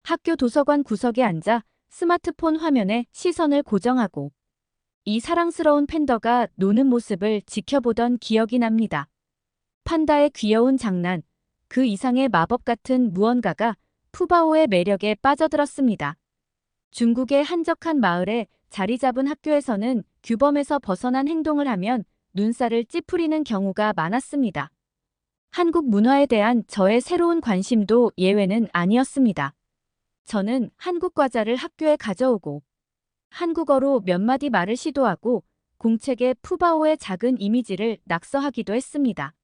학교 도서관 구석에 앉아 스마트폰 화면에 시선을 고정하고 이 사랑스러운 팬더가 노는 모습을 지켜보던 기억이 납니다. 판다의 귀여운 장난, 그 이상의 마법 같은 무언가가 푸바오의 매력에 빠져들었습니다. 중국의 한적한 마을에 자리 잡은 학교에서는 규범에서 벗어난 행동을 하면 눈살을 찌푸리는 경우가 많았습니다. 한국 문화에 대한 저의 새로운 관심도 예외는 아니었습니다. 저는 한국 과자를 학교에 가져오고 한국어로 몇 마디 말을 시도하고 공책에 푸바오의 작은 이미지를 낙서하기도 했습니다.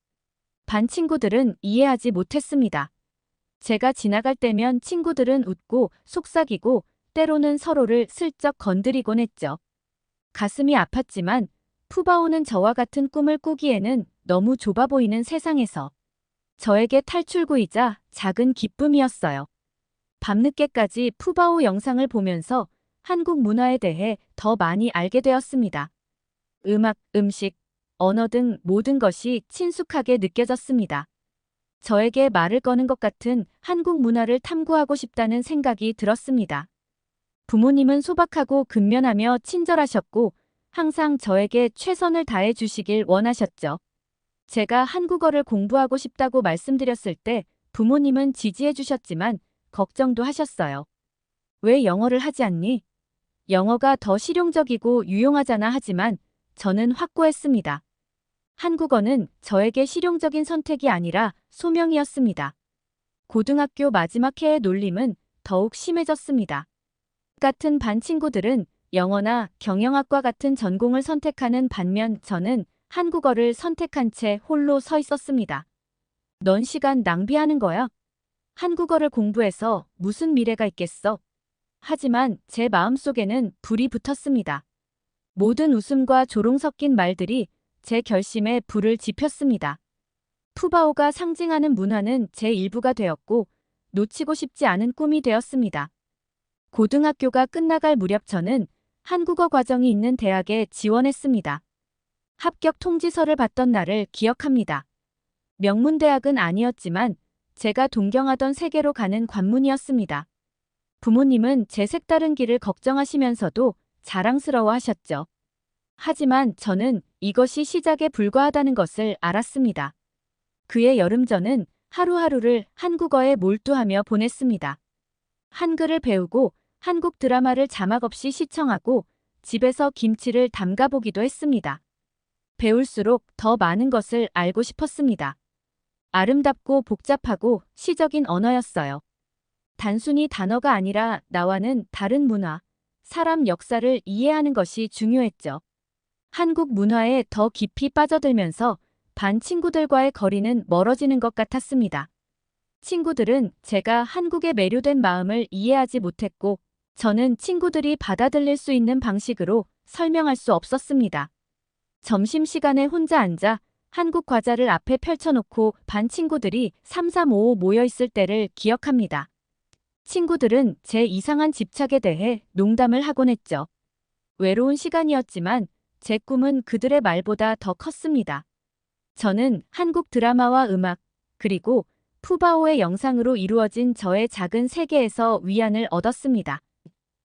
반 친구들은 이해하지 못했습니다. 제가 지나갈 때면 친구들은 웃고 속삭이고 때로는 서로를 슬쩍 건드리곤 했죠. 가슴이 아팠지만 푸바오는 저와 같은 꿈을 꾸기에는 너무 좁아 보이는 세상에서 저에게 탈출구이자 작은 기쁨이었어요. 밤늦게까지 푸바오 영상을 보면서 한국 문화에 대해 더 많이 알게 되었습니다. 음악, 음식, 언어 등 모든 것이 친숙하게 느껴졌습니다. 저에게 말을 거는 것 같은 한국 문화를 탐구하고 싶다는 생각이 들었습니다. 부모님은 소박하고 근면하며 친절하셨고 항상 저에게 최선을 다해 주시길 원하셨죠. 제가 한국어를 공부하고 싶다고 말씀드렸을 때 부모님은 지지해 주셨지만 걱정도 하셨어요. 왜 영어를 하지 않니? 영어가 더 실용적이고 유용하잖아 하지만 저는 확고했습니다. 한국어는 저에게 실용적인 선택이 아니라 소명이었습니다. 고등학교 마지막 해의 놀림은 더욱 심해졌습니다. 같은 반 친구들은 영어나 경영학과 같은 전공을 선택하는 반면 저는 한국어를 선택한 채 홀로 서 있었습니다. 넌 시간 낭비하는 거야? 한국어를 공부해서 무슨 미래가 있겠어? 하지만 제 마음속에는 불이 붙었습니다. 모든 웃음과 조롱 섞인 말들이 제 결심에 불을 지폈습니다. 푸바오가 상징하는 문화는 제 일부가 되었고 놓치고 싶지 않은 꿈이 되었습니다. 고등학교가 끝나갈 무렵 저는 한국어 과정이 있는 대학에 지원했습니다. 합격 통지서를 받던 날을 기억합니다. 명문대학은 아니었지만 제가 동경하던 세계로 가는 관문이었습니다. 부모님은 제 색다른 길을 걱정하시면서도 자랑스러워하셨죠. 하지만 저는 이것이 시작에 불과하다는 것을 알았습니다. 그해 여름 저는 하루하루를 한국어에 몰두하며 보냈습니다. 한글을 배우고 한국 드라마를 자막 없이 시청하고 집에서 김치를 담가보기도 했습니다. 배울수록 더 많은 것을 알고 싶었습니다. 아름답고 복잡하고 시적인 언어였어요. 단순히 단어가 아니라 나와는 다른 문화, 사람 역사를 이해하는 것이 중요했죠. 한국 문화에 더 깊이 빠져들면서 반 친구들과의 거리는 멀어지는 것 같았습니다. 친구들은 제가 한국에 매료된 마음을 이해하지 못했고, 저는 친구들이 받아들일 수 있는 방식으로 설명할 수 없었습니다. 점심시간에 혼자 앉아 한국 과자를 앞에 펼쳐놓고 반 친구들이 3, 4, 5 모여있을 때를 기억합니다. 친구들은 제 이상한 집착에 대해 농담을 하곤 했죠. 외로운 시간이었지만 제 꿈은 그들의 말보다 더 컸습니다. 저는 한국 드라마와 음악, 그리고 푸바오의 영상으로 이루어진 저의 작은 세계에서 위안을 얻었습니다.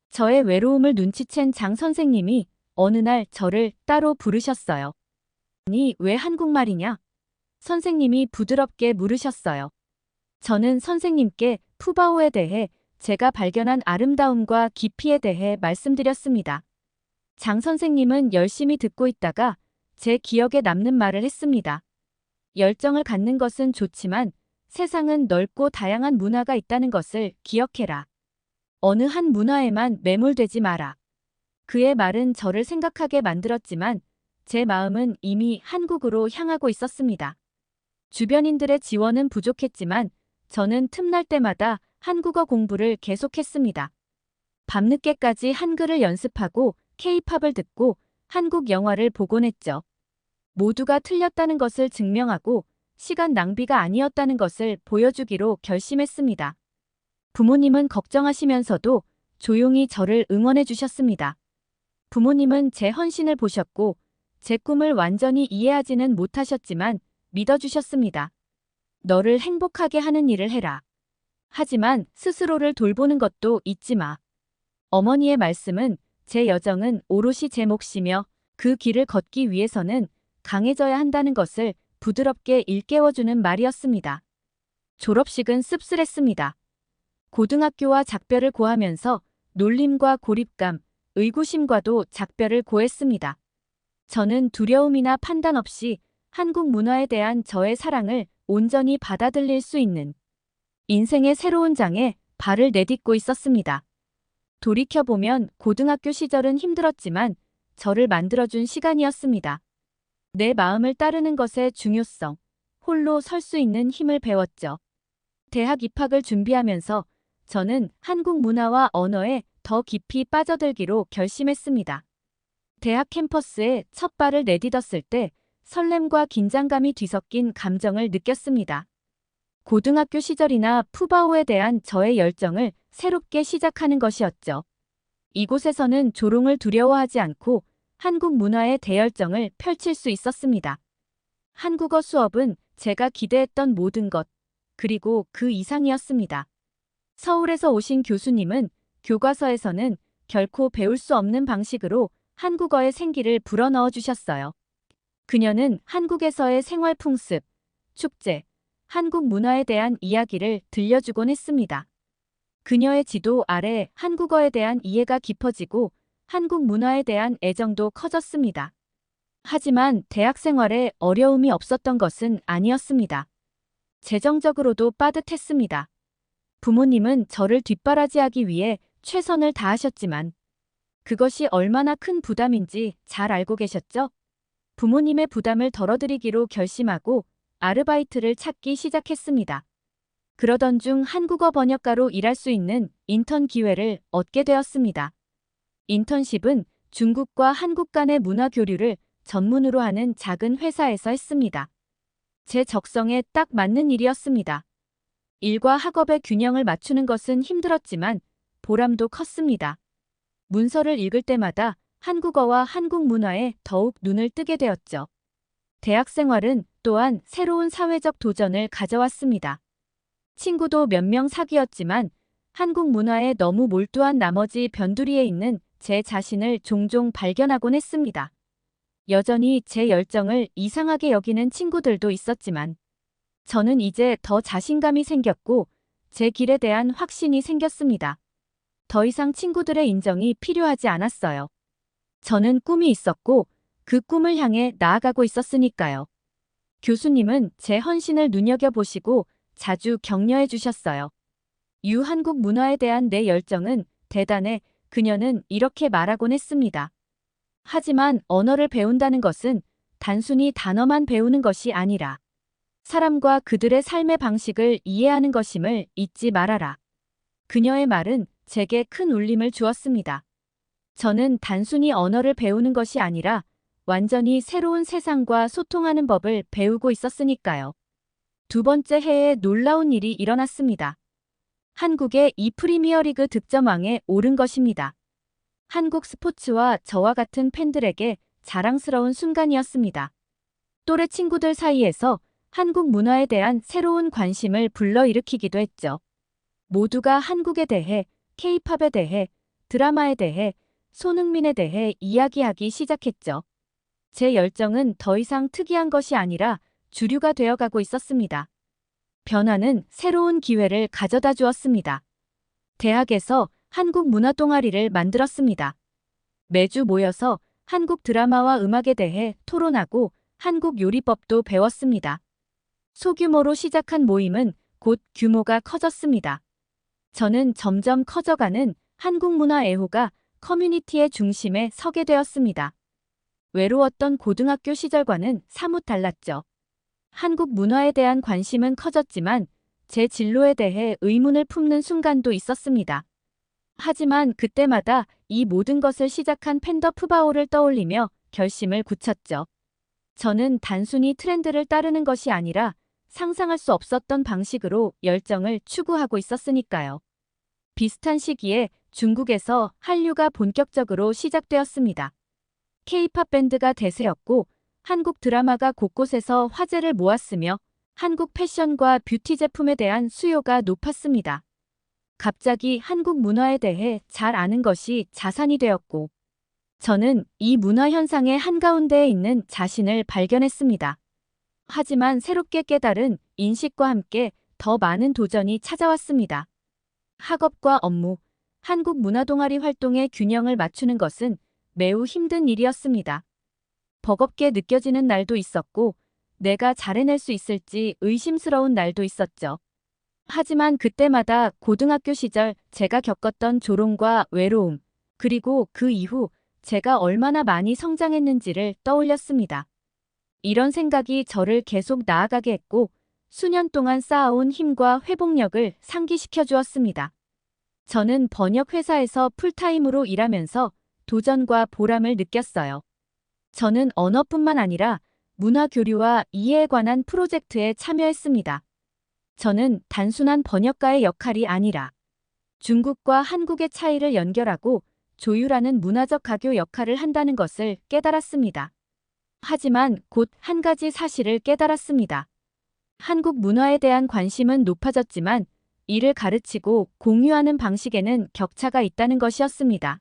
저의 외로움을 눈치챈 장 선생님이 어느 날 저를 따로 부르셨어요. 아니, 왜 한국말이냐? 선생님이 부드럽게 물으셨어요. 저는 선생님께 푸바오에 대해 제가 발견한 아름다움과 깊이에 대해 말씀드렸습니다. 장 선생님은 열심히 듣고 있다가 제 기억에 남는 말을 했습니다. 열정을 갖는 것은 좋지만 세상은 넓고 다양한 문화가 있다는 것을 기억해라. 어느 한 문화에만 매몰되지 마라. 그의 말은 저를 생각하게 만들었지만 제 마음은 이미 한국으로 향하고 있었습니다. 주변인들의 지원은 부족했지만 저는 틈날 때마다 한국어 공부를 계속했습니다. 밤늦게까지 한글을 연습하고 K-팝을 듣고 한국 영화를 보곤 했죠. 모두가 틀렸다는 것을 증명하고 시간 낭비가 아니었다는 것을 보여주기로 결심했습니다. 부모님은 걱정하시면서도 조용히 저를 응원해 주셨습니다. 부모님은 제 헌신을 보셨고 제 꿈을 완전히 이해하지는 못하셨지만 믿어주셨습니다. 너를 행복하게 하는 일을 해라. 하지만 스스로를 돌보는 것도 잊지 마. 어머니의 말씀은 제 여정은 오롯이 제 몫이며 그 길을 걷기 위해서는 강해져야 한다는 것을 부드럽게 일깨워주는 말이었습니다. 졸업식은 씁쓸했습니다. 고등학교와 작별을 고하면서 놀림과 고립감, 의구심과도 작별을 고했습니다. 저는 두려움이나 판단 없이 한국 문화에 대한 저의 사랑을 온전히 받아들일 수 있는 인생의 새로운 장에 발을 내딛고 있었습니다. 돌이켜보면 고등학교 시절은 힘들었지만 저를 만들어준 시간이었습니다. 내 마음을 따르는 것의 중요성, 홀로 설 수 있는 힘을 배웠죠. 대학 입학을 준비하면서 저는 한국 문화와 언어에 더 깊이 빠져들기로 결심했습니다. 대학 캠퍼스에 첫 발을 내딛었을 때 설렘과 긴장감이 뒤섞인 감정을 느꼈습니다. 고등학교 시절이나 푸바오에 대한 저의 열정을 새롭게 시작하는 것이었죠. 이곳에서는 조롱을 두려워하지 않고 한국 문화의 대열정을 펼칠 수 있었습니다. 한국어 수업은 제가 기대했던 모든 것, 그리고 그 이상이었습니다. 서울에서 오신 교수님은 교과서에서는 결코 배울 수 없는 방식으로 한국어의 생기를 불어넣어 주셨어요. 그녀는 한국에서의 생활 풍습, 축제, 한국 문화에 대한 이야기를 들려주곤 했습니다. 그녀의 지도 아래 한국어에 대한 이해가 깊어지고 한국 문화에 대한 애정도 커졌습니다. 하지만 대학 생활에 어려움이 없었던 것은 아니었습니다. 재정적으로도 빠듯했습니다. 부모님은 저를 뒷바라지하기 위해 최선을 다하셨지만 그것이 얼마나 큰 부담인지 잘 알고 계셨죠? 부모님의 부담을 덜어드리기로 결심하고 아르바이트를 찾기 시작했습니다. 그러던 중 한국어 번역가로 일할 수 있는 인턴 기회를 얻게 되었습니다. 인턴십은 중국과 한국 간의 문화 교류를 전문으로 하는 작은 회사에서 했습니다. 제 적성에 딱 맞는 일이었습니다. 일과 학업의 균형을 맞추는 것은 힘들었지만 보람도 컸습니다. 문서를 읽을 때마다 한국어와 한국 문화에 더욱 눈을 뜨게 되었죠. 대학 생활은 또한 새로운 사회적 도전을 가져왔습니다. 친구도 몇 명 사귀었지만 한국 문화에 너무 몰두한 나머지 변두리에 있는 제 자신을 종종 발견하곤 했습니다. 여전히 제 열정을 이상하게 여기는 친구들도 있었지만 저는 이제 더 자신감이 생겼고 제 길에 대한 확신이 생겼습니다. 더 이상 친구들의 인정이 필요하지 않았어요. 저는 꿈이 있었고 그 꿈을 향해 나아가고 있었으니까요. 교수님은 제 헌신을 눈여겨보시고 자주 격려해 주셨어요. 유한국 문화에 대한 내 열정은 대단해. 그녀는 이렇게 말하곤 했습니다. 하지만 언어를 배운다는 것은 단순히 단어만 배우는 것이 아니라 사람과 그들의 삶의 방식을 이해하는 것임을 잊지 말아라. 그녀의 말은 제게 큰 울림을 주었습니다. 저는 단순히 언어를 배우는 것이 아니라 완전히 새로운 세상과 소통하는 법을 배우고 있었으니까요. 두 번째 해에 놀라운 일이 일어났습니다. 한국의 이 프리미어리그 득점왕에 오른 것입니다. 한국 스포츠와 저와 같은 팬들에게 자랑스러운 순간이었습니다. 또래 친구들 사이에서 한국 문화에 대한 새로운 관심을 불러일으키기도 했죠. 모두가 한국에 대해, K-팝에 대해, 드라마에 대해, 손흥민에 대해 이야기하기 시작했죠. 제 열정은 더 이상 특이한 것이 아니라 주류가 되어가고 있었습니다. 변화는 새로운 기회를 가져다 주었습니다. 대학에서 한국 문화 동아리를 만들었습니다. 매주 모여서 한국 드라마와 음악에 대해 토론하고 한국 요리법도 배웠습니다. 소규모로 시작한 모임은 곧 규모가 커졌습니다. 저는 점점 커져가는 한국 문화 애호가 커뮤니티의 중심에 서게 되었습니다. 외로웠던 고등학교 시절과는 사뭇 달랐죠. 한국 문화에 대한 관심은 커졌지만 제 진로에 대해 의문을 품는 순간도 있었습니다. 하지만 그때마다 이 모든 것을 시작한 팬더 푸바오를 떠올리며 결심을 굳혔죠. 저는 단순히 트렌드를 따르는 것이 아니라 상상할 수 없었던 방식으로 열정을 추구하고 있었으니까요. 비슷한 시기에 중국에서 한류가 본격적으로 시작되었습니다. K-팝 밴드가 대세였고 한국 드라마가 곳곳에서 화제를 모았으며 한국 패션과 뷰티 제품에 대한 수요가 높았습니다. 갑자기 한국 문화에 대해 잘 아는 것이 자산이 되었고 저는 이 문화 현상의 한가운데에 있는 자신을 발견했습니다. 하지만 새롭게 깨달은 인식과 함께 더 많은 도전이 찾아왔습니다. 학업과 업무, 한국 문화 동아리 활동의 균형을 맞추는 것은 매우 힘든 일이었습니다. 버겁게 느껴지는 날도 있었고 내가 잘 해낼 수 있을지 의심스러운 날도 있었죠. 하지만 그때마다 고등학교 시절 제가 겪었던 조롱과 외로움, 그리고 그 이후 제가 얼마나 많이 성장했는지를 떠올렸습니다. 이런 생각이 저를 계속 나아가게 했고 수년 동안 쌓아온 힘과 회복력을 상기시켜 주었습니다. 저는 번역 회사에서 풀타임으로 일하면서 도전과 보람을 느꼈어요. 저는 언어뿐만 아니라 문화 교류와 이해에 관한 프로젝트에 참여했습니다. 저는 단순한 번역가의 역할이 아니라 중국과 한국의 차이를 연결하고 조율하는 문화적 가교 역할을 한다는 것을 깨달았습니다. 하지만 곧 한 가지 사실을 깨달았습니다. 한국 문화에 대한 관심은 높아졌지만 이를 가르치고 공유하는 방식에는 격차가 있다는 것이었습니다.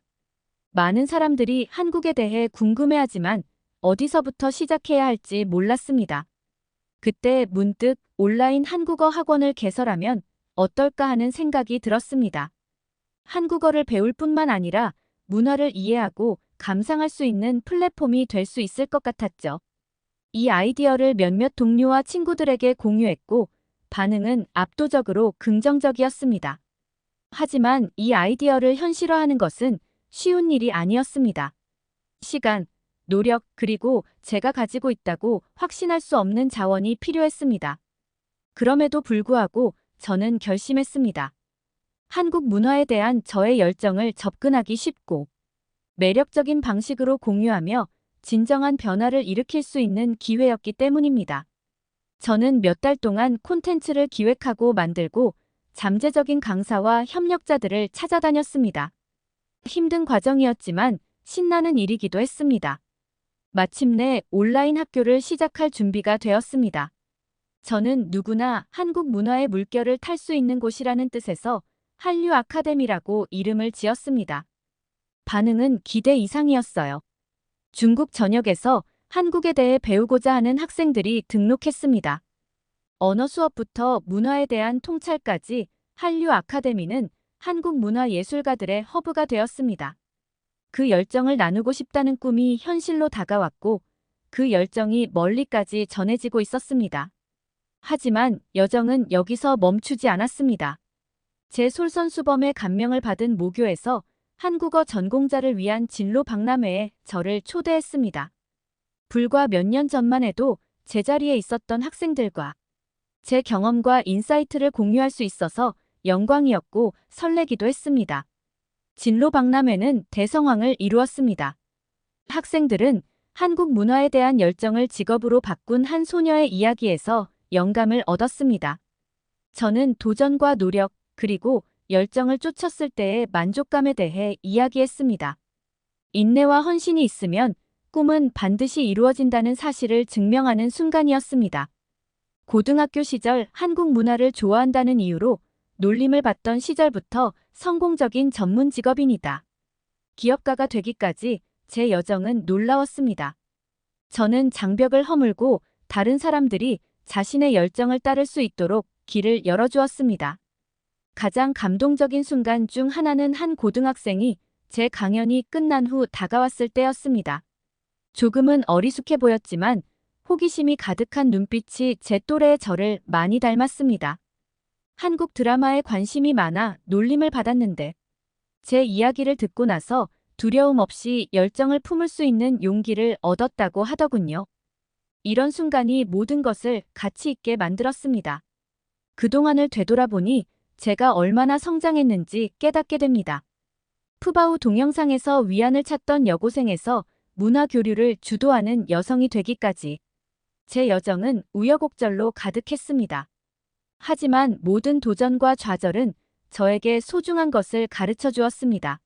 많은 사람들이 한국에 대해 궁금해하지만 어디서부터 시작해야 할지 몰랐습니다. 그때 문득 온라인 한국어 학원을 개설하면 어떨까 하는 생각이 들었습니다. 한국어를 배울 뿐만 아니라 문화를 이해하고 감상할 수 있는 플랫폼이 될 수 있을 것 같았죠. 이 아이디어를 몇몇 동료와 친구들에게 공유했고 반응은 압도적으로 긍정적이었습니다. 하지만 이 아이디어를 현실화하는 것은 쉬운 일이 아니었습니다. 시간, 노력, 그리고 제가 가지고 있다고 확신할 수 없는 자원이 필요했습니다. 그럼에도 불구하고 저는 결심했습니다. 한국 문화에 대한 저의 열정을 접근하기 쉽고 매력적인 방식으로 공유하며 진정한 변화를 일으킬 수 있는 기회였기 때문입니다. 저는 몇 달 동안 콘텐츠를 기획하고 만들고 잠재적인 강사와 협력자들을 찾아다녔습니다. 힘든 과정이었지만 신나는 일이기도 했습니다. 마침내 온라인 학교를 시작할 준비가 되었습니다. 저는 누구나 한국 문화의 물결을 탈 수 있는 곳이라는 뜻에서 한류 아카데미라고 이름을 지었습니다. 반응은 기대 이상이었어요. 중국 전역에서 한국에 대해 배우고자 하는 학생들이 등록했습니다. 언어 수업부터 문화에 대한 통찰까지 한류 아카데미는 한국 문화 예술가들의 허브가 되었습니다. 그 열정을 나누고 싶다는 꿈이 현실로 다가왔고 그 열정이 멀리까지 전해지고 있었습니다. 하지만 여정은 여기서 멈추지 않았습니다. 제 솔선수범의 감명을 받은 모교에서 한국어 전공자를 위한 진로 박람회에 저를 초대했습니다. 불과 몇 년 전만 해도 제자리에 있었던 학생들과 제 경험과 인사이트를 공유할 수 있어서 영광이었고 설레기도 했습니다. 진로 박람회는 대성황을 이루었습니다. 학생들은 한국 문화에 대한 열정을 직업으로 바꾼 한 소녀의 이야기에서 영감을 얻었습니다. 저는 도전과 노력, 그리고 열정을 쫓았을 때의 만족감에 대해 이야기했습니다. 인내와 헌신이 있으면 꿈은 반드시 이루어진다는 사실을 증명하는 순간이었습니다. 고등학교 시절 한국 문화를 좋아한다는 이유로 놀림을 받던 시절부터 성공적인 전문 직업인이다. 기업가가 되기까지 제 여정은 놀라웠습니다. 저는 장벽을 허물고 다른 사람들이 자신의 열정을 따를 수 있도록 길을 열어주었습니다. 가장 감동적인 순간 중 하나는 한 고등학생이 제 강연이 끝난 후 다가왔을 때였습니다. 조금은 어리숙해 보였지만 호기심이 가득한 눈빛이 제 또래의 저를 많이 닮았습니다. 한국 드라마에 관심이 많아 놀림을 받았는데 제 이야기를 듣고 나서 두려움 없이 열정을 품을 수 있는 용기를 얻었다고 하더군요. 이런 순간이 모든 것을 가치 있게 만들었습니다. 그동안을 되돌아보니 제가 얼마나 성장했는지 깨닫게 됩니다. 푸바오 동영상에서 위안을 찾던 여고생에서 문화 교류를 주도하는 여성이 되기까지 제 여정은 우여곡절로 가득했습니다. 하지만 모든 도전과 좌절은 저에게 소중한 것을 가르쳐 주었습니다.